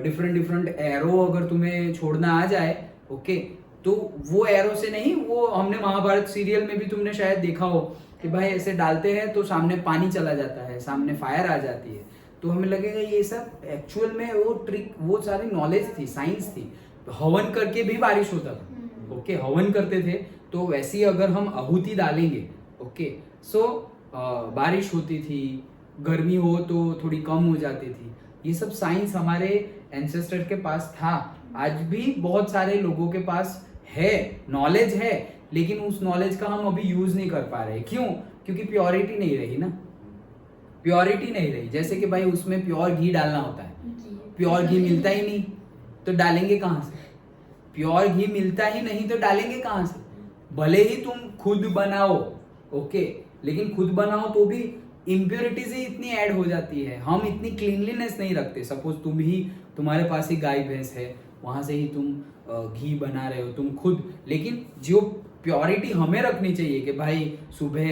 डिफरेंट डिफरेंट एरो अगर तुम्हें छोड़ना आ जाए, ओके, तो वो एरो से नहीं, वो हमने महाभारत सीरियल में भी तुमने शायद देखा हो कि भाई ऐसे डालते हैं तो सामने पानी चला जाता है, सामने फायर आ जाती है। तो हमें लगेगा ये सब एक्चुअल में वो ट्रिक, वो सारी नॉलेज थी, साइंस थी। तो हवन करके भी बारिश होता था। ओके, हवन करते थे। तो वैसे ही अगर हम आहुति डालेंगे, ओके, सो बारिश होती थी, गर्मी हो तो थोड़ी कम हो जाती थी। ये सब साइंस हमारे एंसेस्टर के पास था। आज भी बहुत सारे लोगों के पास है, नॉलेज है, लेकिन उस नॉलेज का हम अभी यूज नहीं कर पा रहे। क्यों? क्योंकि प्योरिटी नहीं रही ना, प्योरिटी नहीं रही। जैसे कि भाई उसमें प्योर घी डालना होता है, प्योर घी मिलता ही नहीं तो डालेंगे कहाँ से? प्योर घी मिलता ही नहीं तो डालेंगे कहाँ से? भले ही तुम खुद बनाओ, ओके, लेकिन खुद बनाओ तो भी इम्प्योरिटीज ही इतनी ऐड हो जाती है। हम इतनी क्लीनलीनेस नहीं रखते। सपोज तुम्हारे पास ही गाय भैंस है, वहां से ही तुम घी बना रहे हो तुम खुद, लेकिन जो प्योरिटी हमें रखनी चाहिए कि भाई सुबह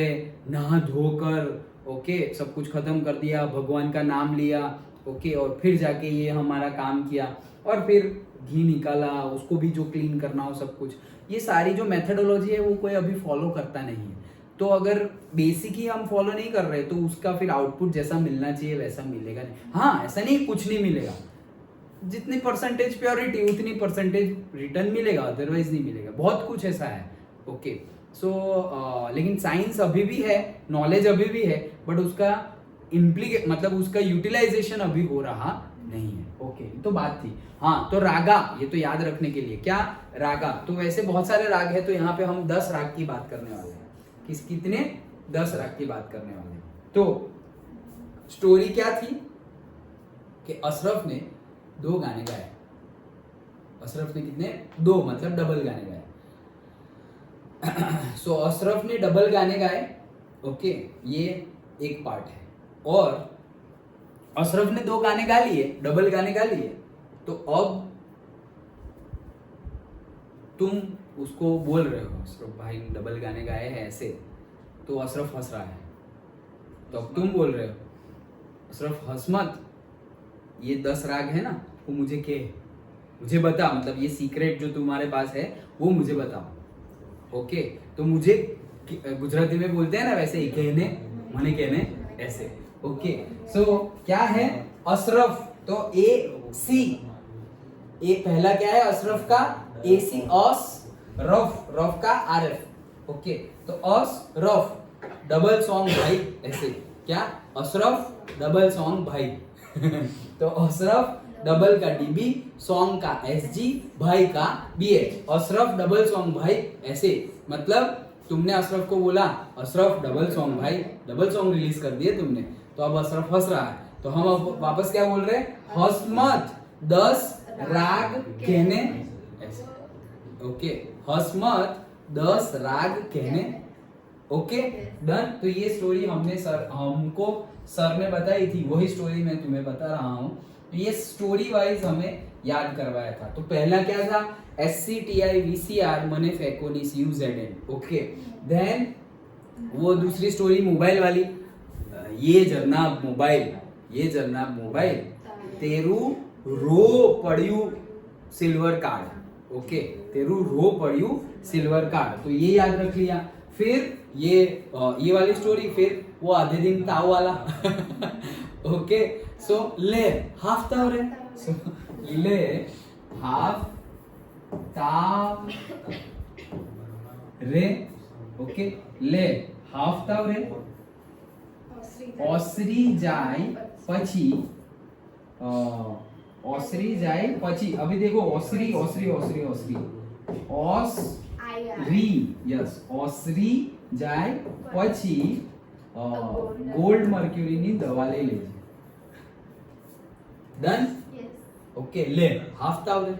नहा धोकर, ओके, सब कुछ खत्म कर दिया, भगवान का नाम लिया, ओके, और फिर जाके ये हमारा काम किया, और फिर घी निकाला, उसको भी जो क्लीन करना हो सब कुछ, ये सारी जो मेथडोलॉजी है वो कोई अभी फॉलो करता नहीं है। तो अगर बेसिक ही हम फॉलो नहीं कर रहे तो उसका फिर आउटपुट जैसा मिलना चाहिए वैसा मिलेगा नहीं। हाँ, ऐसा नहीं कुछ नहीं मिलेगा, जितनी परसेंटेज प्योरिटी उतनी परसेंटेज रिटर्न मिलेगा, अदरवाइज नहीं मिलेगा। बहुत कुछ ऐसा है। ओके, सो लेकिन साइंस अभी भी है, नॉलेज अभी भी है, बट उसका मतलब उसका यूटिलाइजेशन अभी हो रहा नहीं है। ओके, तो बात थी। हाँ, तो रागा, ये तो याद रखने के लिए, क्या रागा, तो वैसे बहुत सारे राग है, तो यहाँ पे हम 10 राग की बात करने वाले हैं। कितने? 10 राग की बात करने वाले हैं। तो स्टोरी क्या थी कि अशरफ ने 2 गाने गाए। अशरफ ने कितने? 2, मतलब डबल गाने गाए। सो अशरफ ने डबल गाने गाए। ओके, ये एक पार्ट है। और अशरफ ने 2 गाने गा लिए, डबल गाने गा लिए। तो अब तुम उसको बोल रहे हो अशरफ भाई डबल गाने गाए हैं ऐसे, तो अशरफ हंस रहा है। तो अब तुम बोल रहे हो अशरफ हंस मत, ये 10 राग है ना, वो मुझे बता, मतलब ये सीक्रेट जो तुम्हारे पास है वो मुझे बताओ। ओके, तो मुझे गुजराती में बोलते हैं ना वैसे ही, मने कहने ऐसे। ओके, सो क्या है अशरफ, तो ए पहला क्या है अशरफ का? AC, अस, रफ का RF। ओके, तो अशरफ डबल सॉन्ग भाई, ऐसे क्या? अशरफ डबल सॉन्ग भाई। तो अशरफ डबल का DB, सॉन्ग का SG, भाई का BH। अशरफ डबल सॉन्ग भाई, ऐसे मतलब तुमने अशरफ को बोला अशरफ डबल सॉन्ग भाई, डबल सॉन्ग रिलीज कर दिए तुमने, तो अब अशरफ हंस रहा है। तो हम अब वापस क्या बोल रहे हैं? हंस मत, 10 राग कहने ऐसे। ओके, हंस मत, 10 राग कहने। Okay, done. तो ये स्टोरी हमको सर ने बताई थी, वही स्टोरी मैं तुम्हें बता रहा हूँ। तो ये स्टोरी वाइज हमें याद करवाया था। तो पहला क्या था? SCTIVCR मने फेकोनिस UZN। ओके, देन वो दूसरी स्टोरी मोबाइल वाली, ये जनाब मोबाइल तेरू रो पड़ियू सिल्वर कार्ड। ओके, तेरू रो पड़ियू सिल्वर कार्ड, तो ये याद रख लिया। फिर ये वाली स्टोरी, फिर वो आधे दिन ताव वाला। ओके, सो ले हाफ ताव रे, सो ले हाफ ताव रे। ओके, ले हाफ ताव रे, ओसरी जाय पछी, ओसरी जाय पछी। अभी देखो ओसरी, यस, ओसरी जाय पछी गोल्ड मर्क्यूरी ની દવા લઈ લેજે। Done Yes. ઓકે લે હાફતા આવડે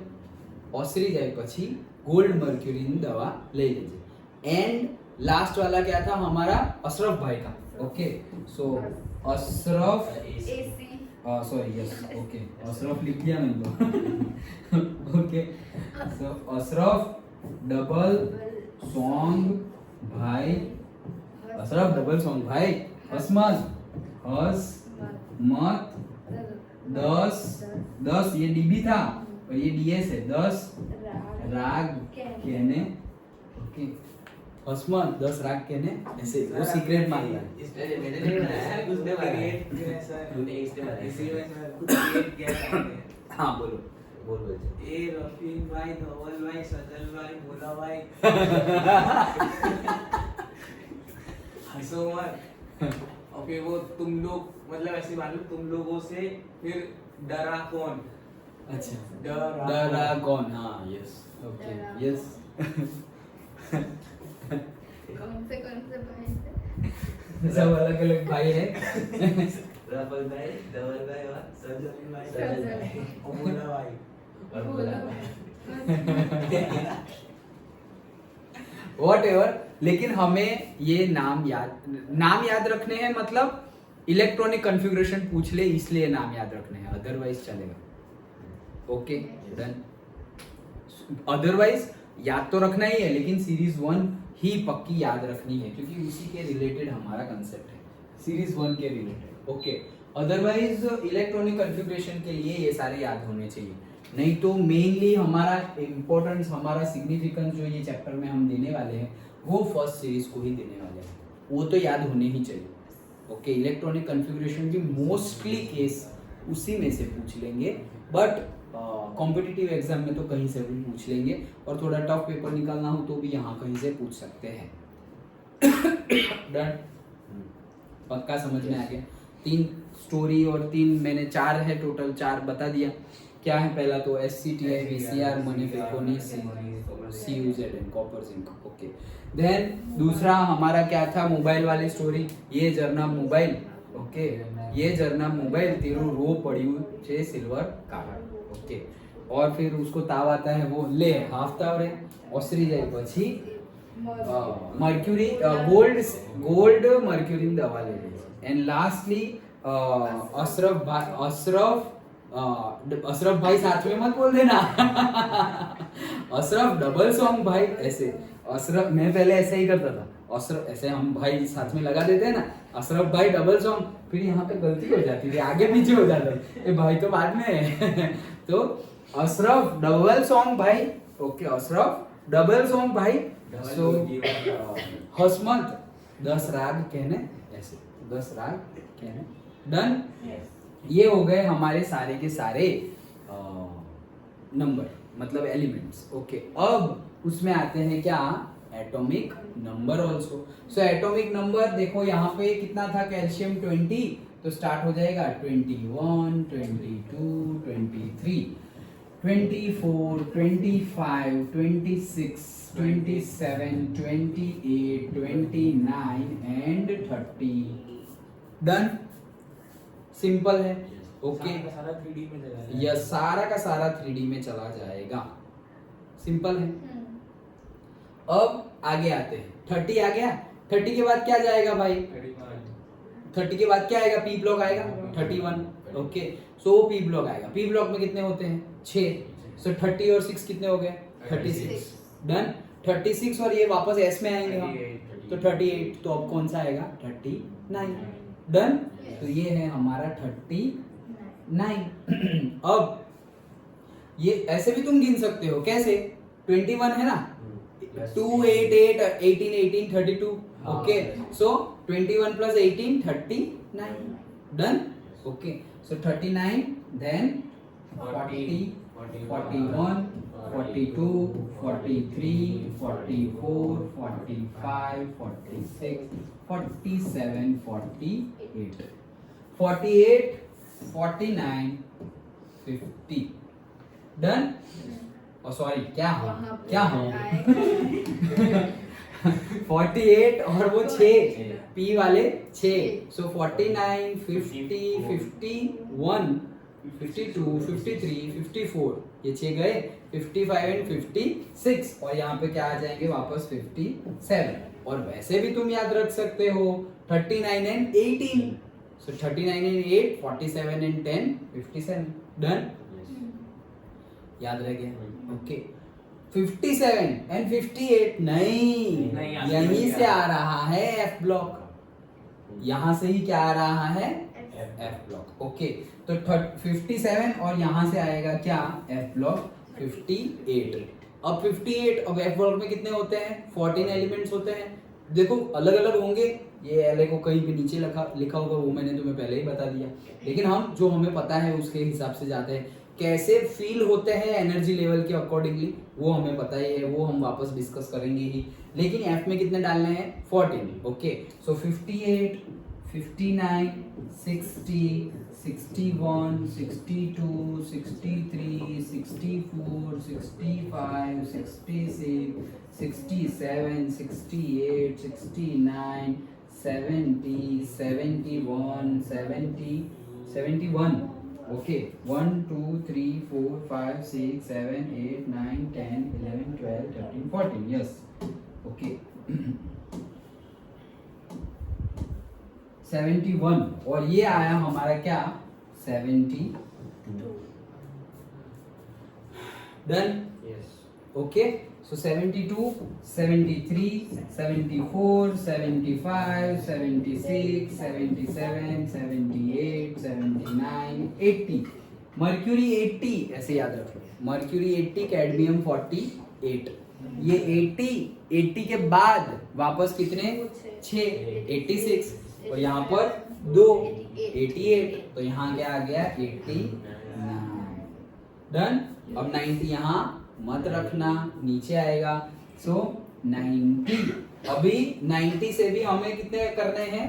ઓસરી જાય પછી गोल्ड मर्क्यूरी की दवा ले लीजिए एंड लास्ट वाला क्या था हमारा अशरफ भाई का okay so Ashraf AC. Sorry yes okay Ashraf लिख दिया मैंने तो okay so Ashraf double song भाई अशरफ डबल सॉन्ग भाई हसमत हस मत 10 ये डीबी था और ये डीएस है 10 राग कहने ओके हसमत 10 राग कहने ऐसे वो सीक्रेट मांग रहा है इसने मैंने नहीं बनाया उसने बनाया तूने इसने बनाया हाँ बोलो बोल बोल ए रफीक भाई धवल भाई सजल भाई भोला भाई हंसो मत और फिर वो तुम लोग मतलब ऐसे मान लो तुम लोगों से फिर डरा कौन अच्छा डरा ड्रैगन हाँ यस ओके यस कौन से भाई थे? सब अलग अलग भाई है रफल भाई धवल भाई और सजल भाई सजल भाई और भोला भाई और भोला भाई व्हाटएवर लेकिन हमें ये नाम याद रखने हैं मतलब इलेक्ट्रॉनिक कॉन्फ़िगरेशन पूछ ले इसलिए नाम याद रखने हैं अदरवाइज चलेगा ओके डन अदरवाइज याद तो रखना ही है लेकिन सीरीज 1 ही पक्की याद रखनी है क्योंकि उसी के रिलेटेड हमारा कंसेप्ट है सीरीज 1 के related okay otherwise electronic configuration के लिए ये सारे याद होने चाहिए नहीं तो मेनली हमारा इम्पोर्टेंस हमारा सिग्निफिकेंस जो ये चैप्टर में हम देने वाले हैं वो फर्स्ट सीरीज को ही देने वाले हैं वो तो याद होने ही चाहिए ओके इलेक्ट्रॉनिक कॉन्फ़िगरेशन की मोस्टली केस उसी में से पूछ लेंगे बट कॉम्पिटिटिव एग्जाम में तो कहीं से भी पूछ लेंगे और थोड़ा टफ पेपर निकालना हो तो भी यहाँ कहीं से पूछ सकते हैं डन पक्का समझ में आ गया 3 स्टोरी और 3 मैंने 4 है टोटल 4 बता दिया क्या है पहला तो SCTI VCR मनी फिकोनी CUZ and copper zinc okay then दूसरा हमारा क्या था मोबाइल वाली स्टोरी ये जरना मोबाइल ओके ये जरना मोबाइल तेरो रो पड़્યું છે सिल्वर कार्ड ओके और फिर उसको ताव आता है वो ले हाफ ताव रे ओसरी जाए પછી मर्क्यूरी गोल्ड मर्क्यूरी दवा ले ली एंड लास्टली अशरफ भाई साथ में मत बोल देना अशरफ डबल सॉन्ग भाई ऐसे अशरफ मैं पहले ऐसे ही करता था अशरफ ऐसे हम भाई साथ में लगा देते हैं ना अशरफ भाई डबल सॉन्ग फिर यहाँ पे गलती हो जाती थी आगे पीछे हो जाता ये भाई तो बाद में है तो अशरफ डबल सॉन्ग भाई ओके अशरफ डबल सॉन्ग भाई सो हसमत 10 राग कहने ऐसे 10 राग कहने डन ये हो गए हमारे सारे के सारे नंबर मतलब एलिमेंट्स ओके अब उसमें आते हैं क्या atomic number also so atomic number देखो यहाँ पे कितना था कैल्शियम 20 तो स्टार्ट हो जाएगा 21 22 23 24 25 26 27 28 29 एंड 30 डन सिंपल है ओके सारा 3D में चला जाएगा यह सारा का सारा 3D में चला जाएगा सिंपल है अब आगे आते हैं 30 आ गया 30 के बाद क्या जाएगा भाई 30 के बाद क्या आएगा पी ब्लॉक आएगा 31 ओके सो पी ब्लॉक आएगा पी ब्लॉक में कितने होते हैं 6 सो 30 और 6 कितने हो गए 36 डन 36 और ये वापस एस में आएंगे हम तो 38 तो अब कौन सा आएगा 39 डन तो ये है हमारा 39 अब ये ऐसे भी तुम गिन सकते हो कैसे 21 है ना 2 8 8 18 18 32 okay so 21 plus 18 39 done okay so 39 then 40 41 42 43 44 45 46 47 48 48 49 50 done sorry क्या हो 48 और वो 6 पी वाले 6 सो 49 50 51 52, 53, 54, ये 6 गए, 55 एंड 56, और यहाँ पे क्या आ जाएंगे वापस 57। और वैसे भी तुम याद रख सकते हो 39 and 18, so 39 and 8, 47 and 10, 57। Done, याद रह गया। ओके, 57 एंड 58 नहीं, नहीं, यहीं से आ रहा है एफ ब्लॉक, यहाँ से ही क्या आ रहा है एफ ब्लॉक। ओके, तो 57 और यहाँ से आएगा क्या एफ ब्लॉक 58। अब 58, अब एफ ब्लॉक में कितने होते हैं 14 एलिमेंट्स होते हैं। देखो अलग अलग होंगे, ये एल को कहीं भी नीचे लिखा होगा, वो मैंने तुम्हें पहले ही बता दिया, लेकिन हम जो हमें पता है उसके हिसाब से जाते हैं। कैसे फील होते हैं एनर्जी लेवल के अकॉर्डिंगली वो हमें पता ही है, वो हम वापस डिस्कस करेंगे ही। लेकिन एफ में कितने डालने हैं 14। ओके, सो 58, 59, 60, 61, 62, 63, 64, 65, 66, 67, 68, 69, 70, 71, 70, 71. Okay, 1, 2, 3, 4, 5, 6, 7, 8, 9, 10, 11, 12, 13, 14. Yes. Okay. 71, और ये आया हमारा क्या 72। डन। ओके, सो 72, 73, 74, 75, 76, 77, 78, 79, 80। मर्क्यूरी 80 ऐसे याद रखो, मर्क्यूरी 80, कैडमियम 48। ये 80 के बाद वापस कितने 6, 86, और यहाँ पर 2, 88, तो यहाँ क्या आ गया 89। डन। अब 90 यहाँ मत रखना, नीचे आएगा, सो 90। अभी 90 से भी हमें कितने करने हैं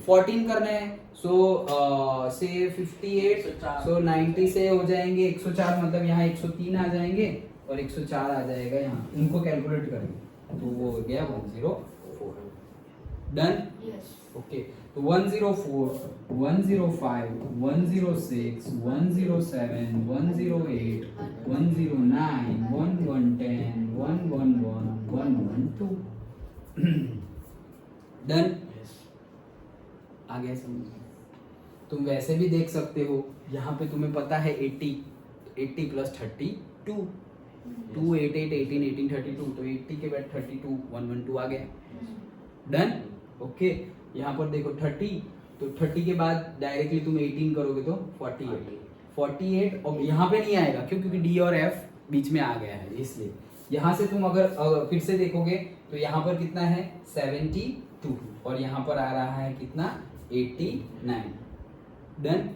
14 करने हैं, सो से 58, सो 90 से हो जाएंगे 104, मतलब यहाँ 103 आ जाएंगे और 104 आ जाएगा यहाँ, इनको कैलकुलेट करेंगे तो वो हो गया 104। डन। ओके, तो 104, 105, 106, 107, 108, 109, 1110, 111, 112। डन। आ गया समझ? तुम वैसे भी देख सकते हो, यहाँ पे तुम्हें पता है 80 प्लस 32, 2, 8, 8, 18, 18, 32, तो 80 के बाद 32, 112 आ गया। डन। ओके, यहाँ पर देखो 30, तो 30 के बाद डायरेक्टली तुम 18 करोगे तो 48। अब यहाँ पे नहीं आएगा क्यों, क्योंकि डी और एफ बीच में आ गया है, इसलिए यहाँ से तुम अगर फिर से देखोगे तो यहाँ पर कितना है 72, और यहाँ पर आ रहा है कितना 89। Done.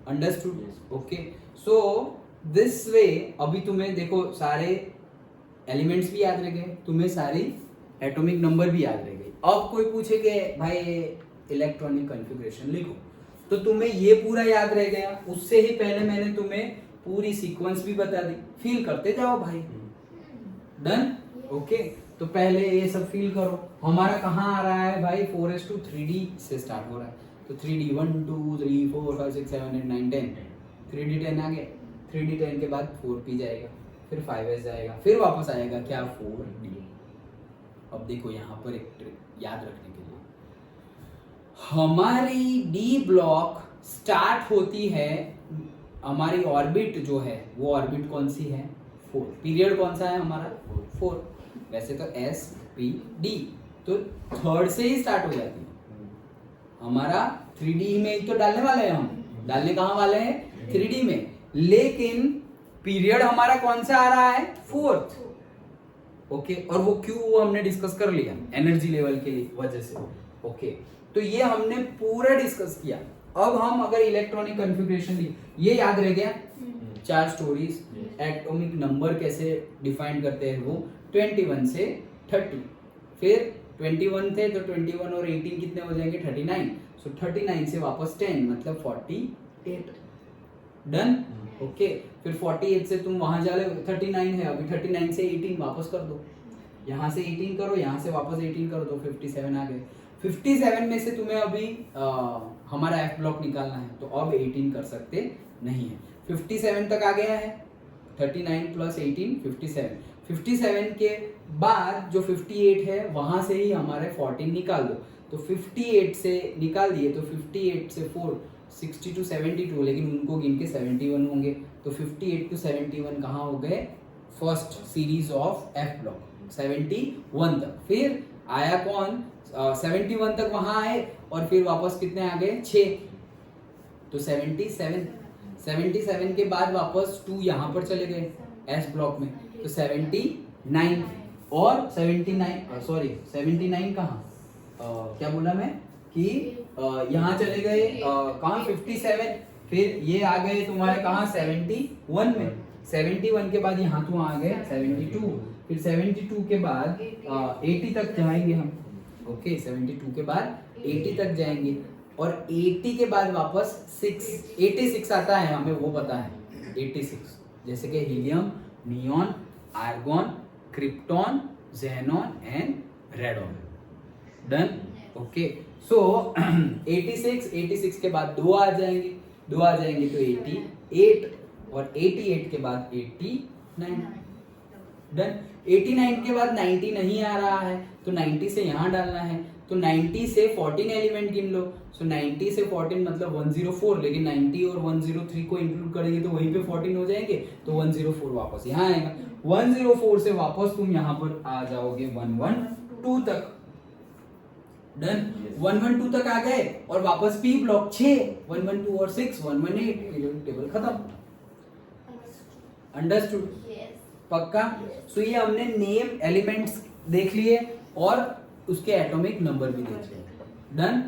Understood? Okay, so this way अभी तुम्हें देखो सारे एलिमेंट्स भी याद रह गए, तुम्हें सारी एटॉमिक नंबर भी याद रह गई। अब कोई पूछे कि भाई इलेक्ट्रॉनिक कॉन्फ़िगरेशन लिखो, तो तुम्हें ये पूरा याद रह गया। उससे ही पहले मैंने तुम्हें पूरी सीक्वेंस भी बता दी, फील करते जाओ भाई। डन। ओके, तो पहले ये सब फील करो। हमारा कहाँ आ रहा है भाई 4:3D से स्टार्ट हो रहा है, तो 3D 1, 2, 3, 4, 5, 6, 7, 8, 9, 10, 3D 10 आ गया। 3D 10 के बाद 4P जाएगा, फिर 5S जाएगा, फिर वापस आएगा क्या 4D। अब देखो यहाँ पर एक ट्रिक याद रखने के लिए, हमारी डी ब्लॉक स्टार्ट होती है, हमारी ऑर्बिट जो है वो ऑर्बिट कौन सी है 4, पीरियड कौन सा है हमारा 4। वैसे तो SPD तो थर्ड से ही स्टार्ट हो जाती है हमारा 3D में ही तो डालने वाले हैं हम, डालने कहाँ वाले हैं 3D में, लेकिन पीरियड हमारा कौन सा आ रहा है 4th। ओके, और वो क्यों वो हमने डिस्कस कर लिया एनर्जी लेवल के वजह से। ओके, तो ये हमने पूरा डिस्कस किया। अब हम अगर इलेक्ट्रॉनिक कॉन्फ़िगरेशन ये याद रह गया 4 स्टोरीज, एटॉमिक नंबर कैसे डिफाइन करते हैं वो 21 से 30, फिर 21 थे तो 21 और 18 कितने हो जाएंगे 39, सो 39 से वापस 10 मतलब 48। डन। ओके, फिर 48 से तुम वहां जा रहे 39 है, अभी 39 से 18 वापस कर दो, यहाँ से 18 करो, यहाँ से वापस 18 करो तो 57 आ गए। 57 में से तुम्हें अभी हमारा एफ ब्लॉक निकालना है, तो अब 18 कर सकते नहीं है। 57 तक आ गया है, 39 प्लस 18 57। 57 के बाद जो 58 है वहां से ही हमारे 14 निकाल दो, तो 58 से निकाल दिए तो 58 से 4 62 72, लेकिन उनको गिन के 71 होंगे, तो 58 to 71 कहाँ हो गए, first series of F block 71 तक। फिर आया कौन, 71 तक वहां आए और फिर वापस कितने आ गए 6, तो 77 के बाद वापस 2 यहाँ पर चले गए एस ब्लॉक में, तो 79 और 79 कहाँ, क्या बोला मैं कि यहाँ चले गए कहाँ 57, फिर ये आ गए तुम्हारे कहाँ 71 में, 71 के बाद यहाँ तो आ गए 72, फिर 72 के बाद 80 तक जाएंगे हम, ओके 72 के बाद 80 तक जाएंगे, और 80 के बाद वापस 86 आता है, हमें वो पता है 86, जैसे कि helium, neon, argon, krypton, xenon and radon. Done, okay. So 86 के बाद 2 आ जाएंगे तो 88, और 88 के बाद 89। डन, 89 के बाद 90 नहीं आ रहा है तो 90 से यहाँ डालना है, तो 90 से 14 एलिमेंट गिन लो, सो 90 से 14 मतलब 104, लेकिन 90 और 103 को इंक्लूड करेंगे तो वहीं पे 14 हो जाएंगे, तो 104 वापस यहाँ आएगा, 104 से वापस तुम यहाँ पर आ जाओगे 112 तक। डन, 112 तक आ गए और वापस पी ब्लॉक 6, 112 और 6 118, पीरियोडिक टेबल खत्म। अंडरस्टूड, पक्का। सो ये हमने नेम एलिमेंट्स देख लिए और उसके एटॉमिक नंबर भी देख लिए। डन,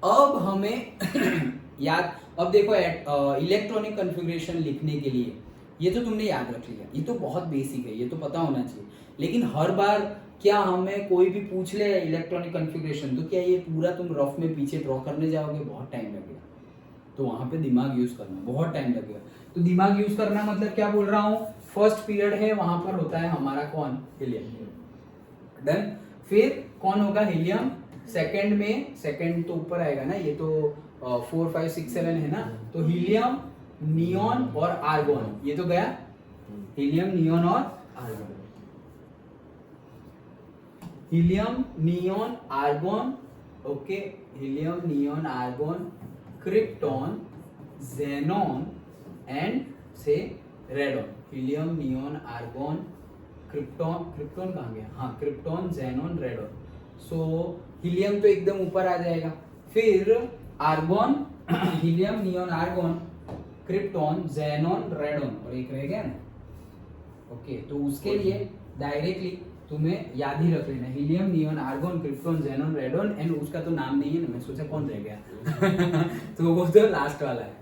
अब हमें याद, अब देखो इलेक्ट्रॉनिक कॉन्फ़िगरेशन लिखने के लिए ये तो तुमने याद रख लिया, ये तो बहुत बेसिक है, ये तो पता होना चाहिए, लेकिन हर बार क्या हमें कोई भी पूछ ले इलेक्ट्रॉनिक कॉन्फ़िगरेशन तो क्या ये पूरा तुम रफ में पीछे ड्रॉ करने जाओगे, बहुत टाइम लगेगा, तो वहां पे दिमाग यूज करना बहुत टाइम लगेगा। तो दिमाग यूज करना मतलब क्या बोल रहा हूँ, फर्स्ट पीरियड है वहां पर होता है हमारा कौन, हीलियम। डन, फिर कौन होगा, हीलियम। सेकंड में, सेकंड तो ऊपर आएगा ना, ये तो 4 5 6 7 है ना, तो हीलियम, नियॉन और आर्गॉन, ये तो गया हीलियम, नियॉन और argon, helium, neon, argon, okay, helium, neon, argon, krypton, xenon and से radon. Helium, neon, argon, krypton कहाँ गया, हाँ krypton, xenon, radon. So helium तो एकदम ऊपर आ जाएगा, फिर argon, helium, neon, argon, krypton, xenon, radon, और एक रह गया ना, ओके। तो उसके लिए डायरेक्टली तुम्हें याद ही रख लेना, helium, neon, argon, krypton, xenon, radon, and उसका तो नाम नहीं है ना, मैं सोचा कौन रह गया तो वो तो लास्ट वाला है,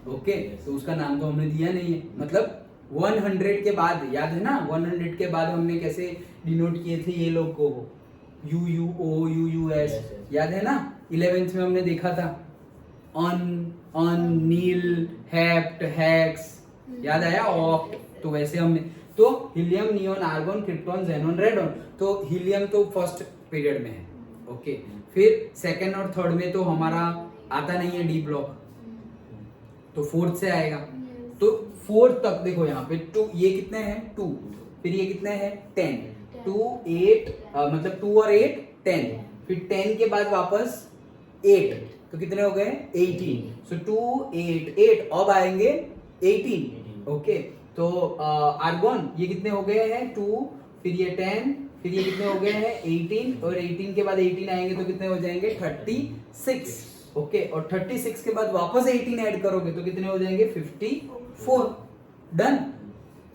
ओके। तो उसका नाम तो हमने दिया नहीं है, मतलब 100 के बाद, याद है ना 100 के बाद हमने कैसे डिनोट किए थे ये लोग को, UUO, याद है ना, 11th में हमने देखा था, नील, हेप्ट, हेक्स, याद आया, ऑक्ट, तो वैसे हमने, तो helium, neon, argon, krypton, xenon, radon, तो हीलियम तो फर्स्ट पीरियड में है, ओके। फिर सेकंड और थर्ड में तो हमारा आता नहीं है डी ब्लॉक, तो फोर्थ से आएगा, तो फोर्थ तक देखो यहाँ पे 2, ये कितने हैं 2, फिर ये कितने हैं 10, 2 8 मतलब 2 और 8 10, फिर 10 के बाद वापस 8, तो कितने हो गए 18, सो 2 8 8, अब आएंगे 18, ओके। तो आर्गॉन ये कितने हो गए हैं 2, फिर ये 10, फिर ये कितने हो गए हैं 18, और 18 के बाद 18 आएंगे तो कितने हो जाएंगे 36, ओके। और 36 के बाद वापस 18 ऐड करोगे तो कितने हो जाएंगे 54। डन,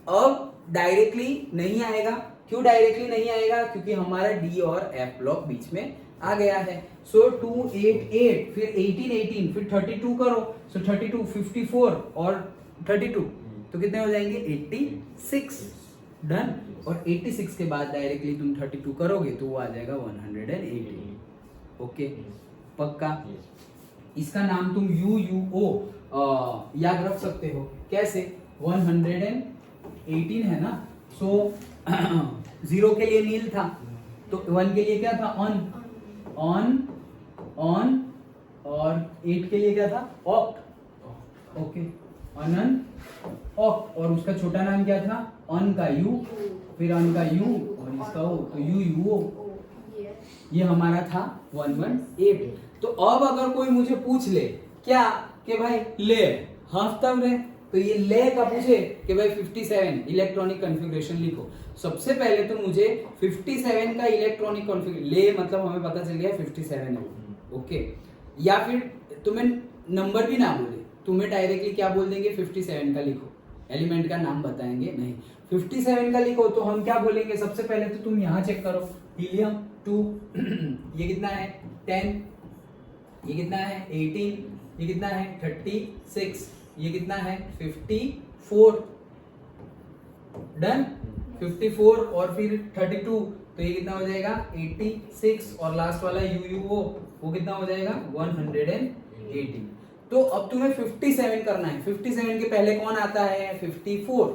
अब डायरेक्टली नहीं आएगा, क्यों डायरेक्टली नहीं आएगा, क्योंकि हमारा डी और एफ ब्लॉक बीच में आ गया है। सो 2 8 8, फिर 18 18, फिर 32 करो, सो 32 54 और 32, तो कितने हो जाएंगे 86। डन, और 86 के बाद डायरेक्टली तुम 32 करोगे तो वो आ जाएगा 180, ओके, पक्का। इसका नाम तुम UUO याद रख सकते हो, कैसे 118 है ना, सो 0 के लिए नील था, तो 1 के लिए क्या था ऑन, और 8 के लिए क्या था ऑक्ट, ओके, अनन ऑक, और उसका छोटा नाम क्या था, अन का यू, फिर अन का यू और इसका ओ, तो यू यू ओ, ये हमारा था 118। तो अब अगर कोई मुझे पूछ ले क्या कि भाई ले हाफ तब रे, तो ये ले का पूछे कि भाई 57 इलेक्ट्रॉनिक कॉन्फ़िगरेशन लिखो, सबसे पहले तो मुझे 57 का इलेक्ट्रॉनिक कॉन्फ़िगरेशन ले, मतलब हमें पता चल गया 57 है, ओके। या फिर तुम्हें नंबर भी ना बोले, तुम्हें डायरेक्टली क्या बोल देंगे 57 का लिखो, एलिमेंट का नाम बताएंगे नहीं, 57 का लिखो तो हम क्या बोलेंगे, सबसे पहले तो तुम यहाँ चेक करो, हीलियम 2 ये कितना है 10, ये कितना है 18, ये कितना है 36, ये कितना है 54, डन 54 और फिर 32, तो ये कितना हो जाएगा 86, और लास्ट वाला UUO वो कितना हो जाएगा 180। तो अब तुम्हें 57 करना है, 57 के पहले कौन आता है 54,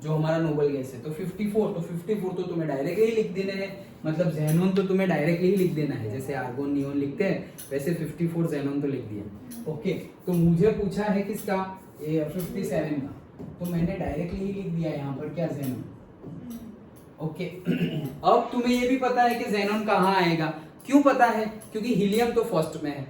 जो हमारा नोबल गैस है, तो 54, तो 54 तो तुम्हें डायरेक्टली ही लिख देने हैं, मतलब ज़ेनॉन तो तुम्हें डायरेक्टली ही लिख देना है, जैसे आर्गोन नियोन लिखते हैं वैसे 54 ज़ेनॉन तो लिख दिया, ओके। तो मुझे पूछा है किसका, ये 57 का, तो मैंने डायरेक्टली ही लिख दिया यहाँ पर क्या ज़ेनॉन, ओके। अब तुम्हें ये भी पता है कि ज़ेनॉन कहाँ आएगा, क्यों पता है, क्योंकि हीलियम तो फर्स्ट में है,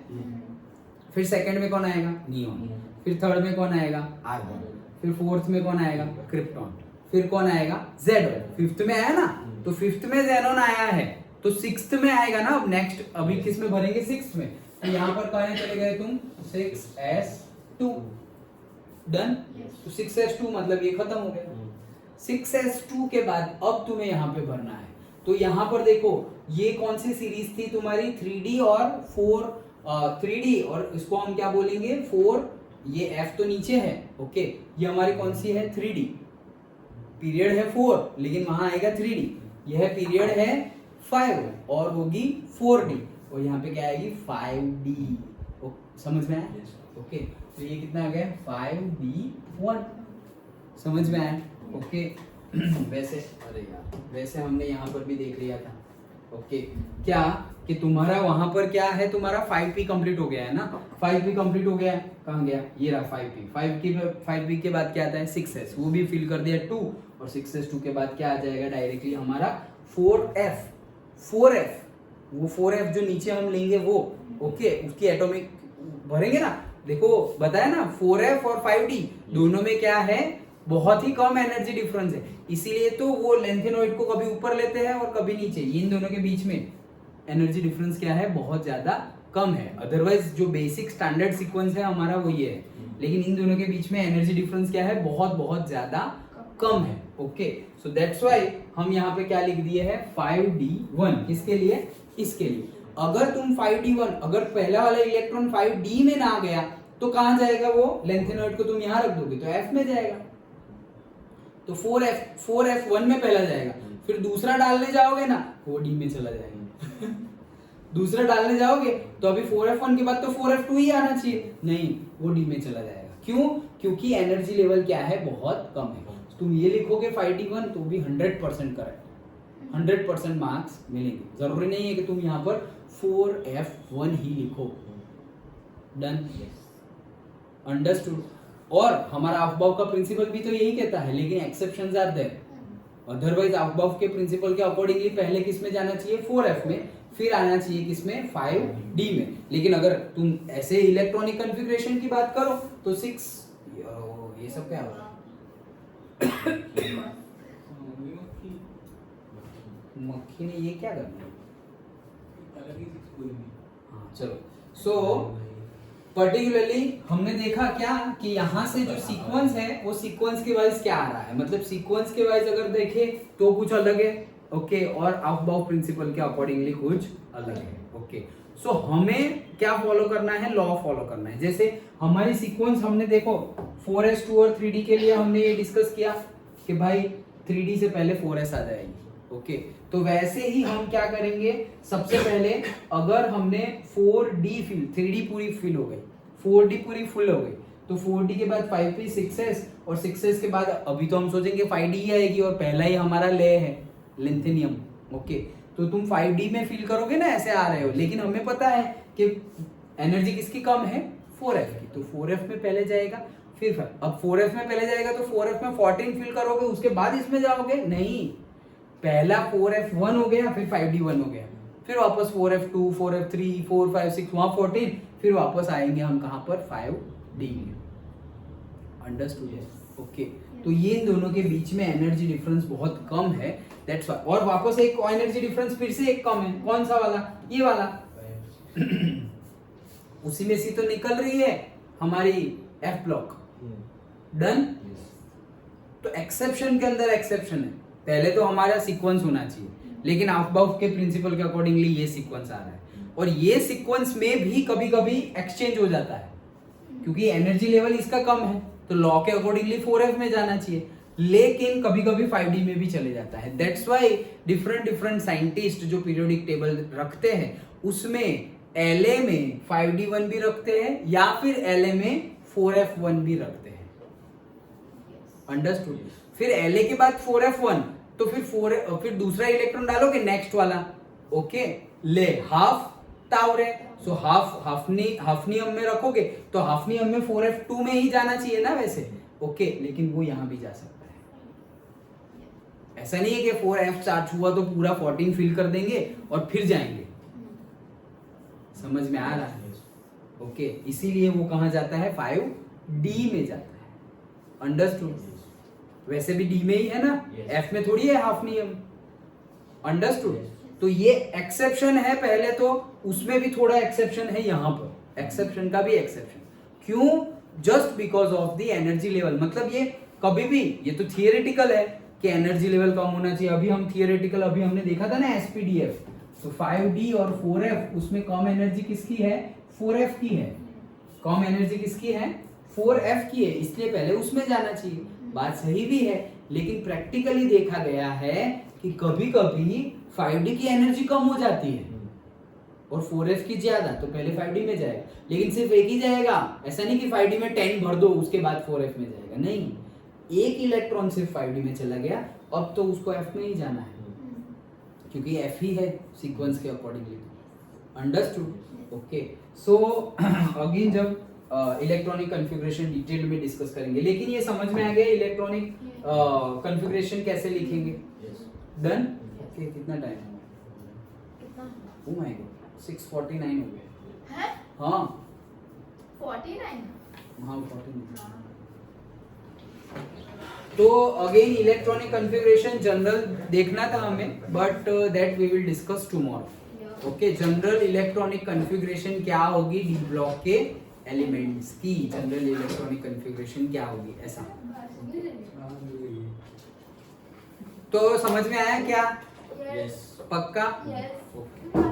फिर सेकंड में कौन आएगा नियोन, फिर थर्ड में कौन आएगा आर्गोन, फिर फोर्थ में कौन आएगा क्रिप्टॉन, फिर कौन आएगा ज़ेनॉन, फिफ्थ में आया ना, तो फिफ्थ में ज़ेनॉन आया है, तो सिक्स्थ में आएगा ना, अब नेक्स्ट अभी किस में भरेंगे सिक्स्थ में, तो यहाँ पर कहने चले गए तुम 6s2, डन, तो 6s2 मतलब ये खत्म हो गया, 6s2 के बाद अब तुम्हें यहाँ पे भरना है, तो यहाँ पर देखो ये कौन सी सीरीज थी तुम्हारी 3D और 3D, और इसको हम क्या बोलेंगे 4, ये F तो नीचे है, ओके, ये हमारी कौन सी है 3D, पीरियड है 4 लेकिन वहां आएगा 3D, यह पीरियड है 5 और होगी 4D, और यहाँ पे क्या आएगी 5D, समझ में आया, ओके। तो ये कितना आ गया 5D1, समझ में आया, ओके। वैसे अरे यार वैसे हमने यहाँ पर भी देख लिया था, ओके, क्या कि तुम्हारा वहां पर क्या है, तुम्हारा 5P कंप्लीट हो गया है ना, 5P कंप्लीट हो गया है, कहाँ गया, ये रहा 5P के बाद क्या आता है 6s, वो भी फिल कर दिया 2, और 6s2 के बाद क्या आ जाएगा डायरेक्टली हमारा 4F, वो 4F जो नीचे हम लेंगे वो, ओके, उसकी एटॉमिक भरेंगे ना, देखो बताया ना 4F और 5D दोनों में क्या है, बहुत ही कम एनर्जी डिफरेंस है, इसीलिए तो वो लेंथेनॉइड को कभी ऊपर लेते हैं और कभी नीचे, इन दोनों के बीच में एनर्जी डिफरेंस क्या है, बहुत ज्यादा कम है, अदरवाइज जो बेसिक स्टैंडर्ड सीक्वेंस है हमारा वो ये है, लेकिन इन दोनों के बीच में एनर्जी डिफरेंस क्या है, बहुत बहुत ज्यादा कम है, ओके। सो दैट्स व्हाई हम यहाँ पे क्या लिख दिए है 5D1, किसके लिए, इसके लिए। अगर तुम 5D1, अगर पहला वाला इलेक्ट्रॉन 5D में ना गया तो कहाँ जाएगा वो, लेंथेनॉइड को तुम यहाँ रख दोगे तो F में जाएगा, तो 4F1 में पहला जाएगा, फिर दूसरा डालने जाओगे ना वो D में चला जाएगा दूसरा डालने जाओगे तो अभी 4F1 के बाद तो 4F2 ही आना चाहिए, नहीं वो D में चला जाएगा, क्यों, क्योंकि एनर्जी लेवल क्या है, बहुत कम है। तुम ये लिखोगे 5D1 तो भी 100% करेक्ट, 100% मार्क्स मिलेंगे, जरूरी नहीं है कि तुम यहाँ पर 4F1 ही लिखो, डन, अंडरस्टूड। और हमारा अफबाउ का प्रिंसिपल भी तो यही कहता है, लेकिन exceptions are there, otherwise Aufbau के प्रिंसिपल के अकॉर्डिंगली पहले किस में जाना चाहिए 4F में, फिर आना चाहिए किसमें 5D में, लेकिन अगर तुम ऐसे इलेक्ट्रॉनिक कॉन्फ़िगरेशन की बात करो तो 6, ये सब क्या हो रहा है मक्खी ने ये क्या करना है, हाँ चलो। सो पर्टिकुलरली हमने देखा क्या कि यहाँ से जो सीक्वेंस है वो सीक्वेंस के वाइज क्या आ रहा है, मतलब सीक्वेंस के वाइज अगर देखें तो कुछ अलग है, ओके, और अफबाउ प्रिंसिपल के अकॉर्डिंगली कुछ अलग है, ओके। सो हमें क्या फॉलो करना है, लॉ फॉलो करना है। जैसे हमारी सीक्वेंस हमने देखो 4s2 और 3D के लिए हमने ये डिस्कस किया कि भाई 3D से पहले 4s आ जाएगी, ओके। तो वैसे ही हम क्या करेंगे, सबसे पहले अगर हमने 4D फिल, 3D पूरी फिल हो गई, 4D पूरी फुल हो गई, तो 4D के बाद 5P 6s, और 6s के बाद अभी तो हम सोचेंगे 5D ही आएगी, और पहला ही हमारा ले है लेंथेनियम, ओके। तो तुम 5D में फिल करोगे ना, ऐसे आ रहे हो, लेकिन हमें पता है कि एनर्जी किसकी कम है 4F की, तो 4F में पहले जाएगा, फिर 5। अब 4f में पहले जाएगा तो 4f में 14 फिल करोगे, उसके बाद इसमें जाओगे? नहीं, पहला 4f1 हो गया, फिर 5d1 हो गया, फिर वापस 4f2, 4f3, 4, 5, 6, वहां 14, फिर वापस आएंगे हम कहां पर? 5d में। अंडरस्टूड? ओके, तो ये इन दोनों के बीच में एनर्जी डिफरेंस बहुत कम है, दैट्स व्हाई। और वापस एक एनर्जी डिफरेंस फिर से एक कम है, कौन सा वाला? ये वाला। उसी में से तो निकल रही है हमारी एफ ब्लॉक। डन? तो एक्सेप्शन के अंदर एक्सेप्शन है, पहले तो हमारा सीक्वेंस होना चाहिए, लेकिन अबव के प्रिंसिपल के अकॉर्डिंगली ये सीक्वेंस आ रहा है, और ये सीक्वेंस में भी कभी कभी एक्सचेंज हो जाता है क्योंकि एनर्जी लेवल इसका कम है, तो लॉ के अकॉर्डिंगली 4f में जाना चाहिए, लेकिन कभी कभी 5d में भी चले जाता है। दैट्स व्हाई डिफरेंट साइंटिस्ट जो पीरियोडिक टेबल रखते हैं उसमें LA में 5d1 भी रखते हैं या फिर LA में 4f1 भी रखते हैं। अंडरस्टूड? फिर LA के बाद 4f1, तो फिर दूसरा इलेक्ट्रॉन डालोगे नेक्स्ट वाला, ओके, ले हाफ ताउ रे, सो हाफनियम में रखोगे तो हाफनियम में 4f2 में ही जाना चाहिए ना वैसे, ओके, लेकिन वो यहां भी जा सकता है। ऐसा नहीं है कि 4f चार्ज हुआ तो पूरा 14 फिल कर देंगे और फिर जाएंगे। समझ में आ रहा है? ओके, इसीलिए वो कहां जाता है? 5d में जाता है। अंडरस्टूड? वैसे भी d में ही है ना, f में थोड़ी है हाफनियम। अंडरस्टूड? तो ये एक्सेप्शन है पहले, तो उसमें भी थोड़ा एक्सेप्शन है यहां पर, एक्सेप्शन का भी एक्सेप्शन। क्यों? Just because of the energy level. मतलब ये कभी भी, ये तो थियोरेटिकल है कि एनर्जी लेवल कम होना चाहिए। अभी हम थियोरेटिकल, अभी हमने देखा था ना SPDF, तो 5d और 4f, उसमें कम एनर्जी किसकी है? 4f की है। कम एनर्जी किसकी है? 4f की है, इसलिए पहले उसमें जाना चाहिए। बात सही भी है, लेकिन प्रैक्टिकली देखा गया है कि कभी कभी 5d की एनर्जी कम हो जाती है और 4f की ज्यादा, तो पहले 5d में जाएगा, लेकिन सिर्फ एक ही जाएगा। ऐसा नहीं कि 5d में 10 भर दो उसके बाद 4f में जाएगा, नहीं, एक इलेक्ट्रॉन सिर्फ 5d में चला गया, अब तो उसको f में ही जाना है क्योंकि f ही है सीक्वेंस के accordingly. Understood? Okay, so again जब इलेक्ट्रॉनिक कॉन्फ़िगरेशन डिटेल में डिस्कस करेंगे, लेकिन ये समझ में आ गया इलेक्ट्रॉनिक कॉन्फ़िगरेशन कैसे लिखेंगे? डन? ओके, कितना टाइम है? कितना? ओह माय गॉड, 6:49 हो गया। है? हाँ 49? हाँ 49। तो अगेन इलेक्ट्रॉनिक कॉन्फ़िगरेशन जनरल देखना था हमें, but that we will discuss tomorrow. Okay, general electronic configuration क्या होगी डी ब्लॉक के एलिमेंट्स की, जनरल इलेक्ट्रॉनिक कॉन्फ़िगरेशन क्या होगी, ऐसा। तो समझ में आया क्या? Yes. पक्का? Yes. ओके।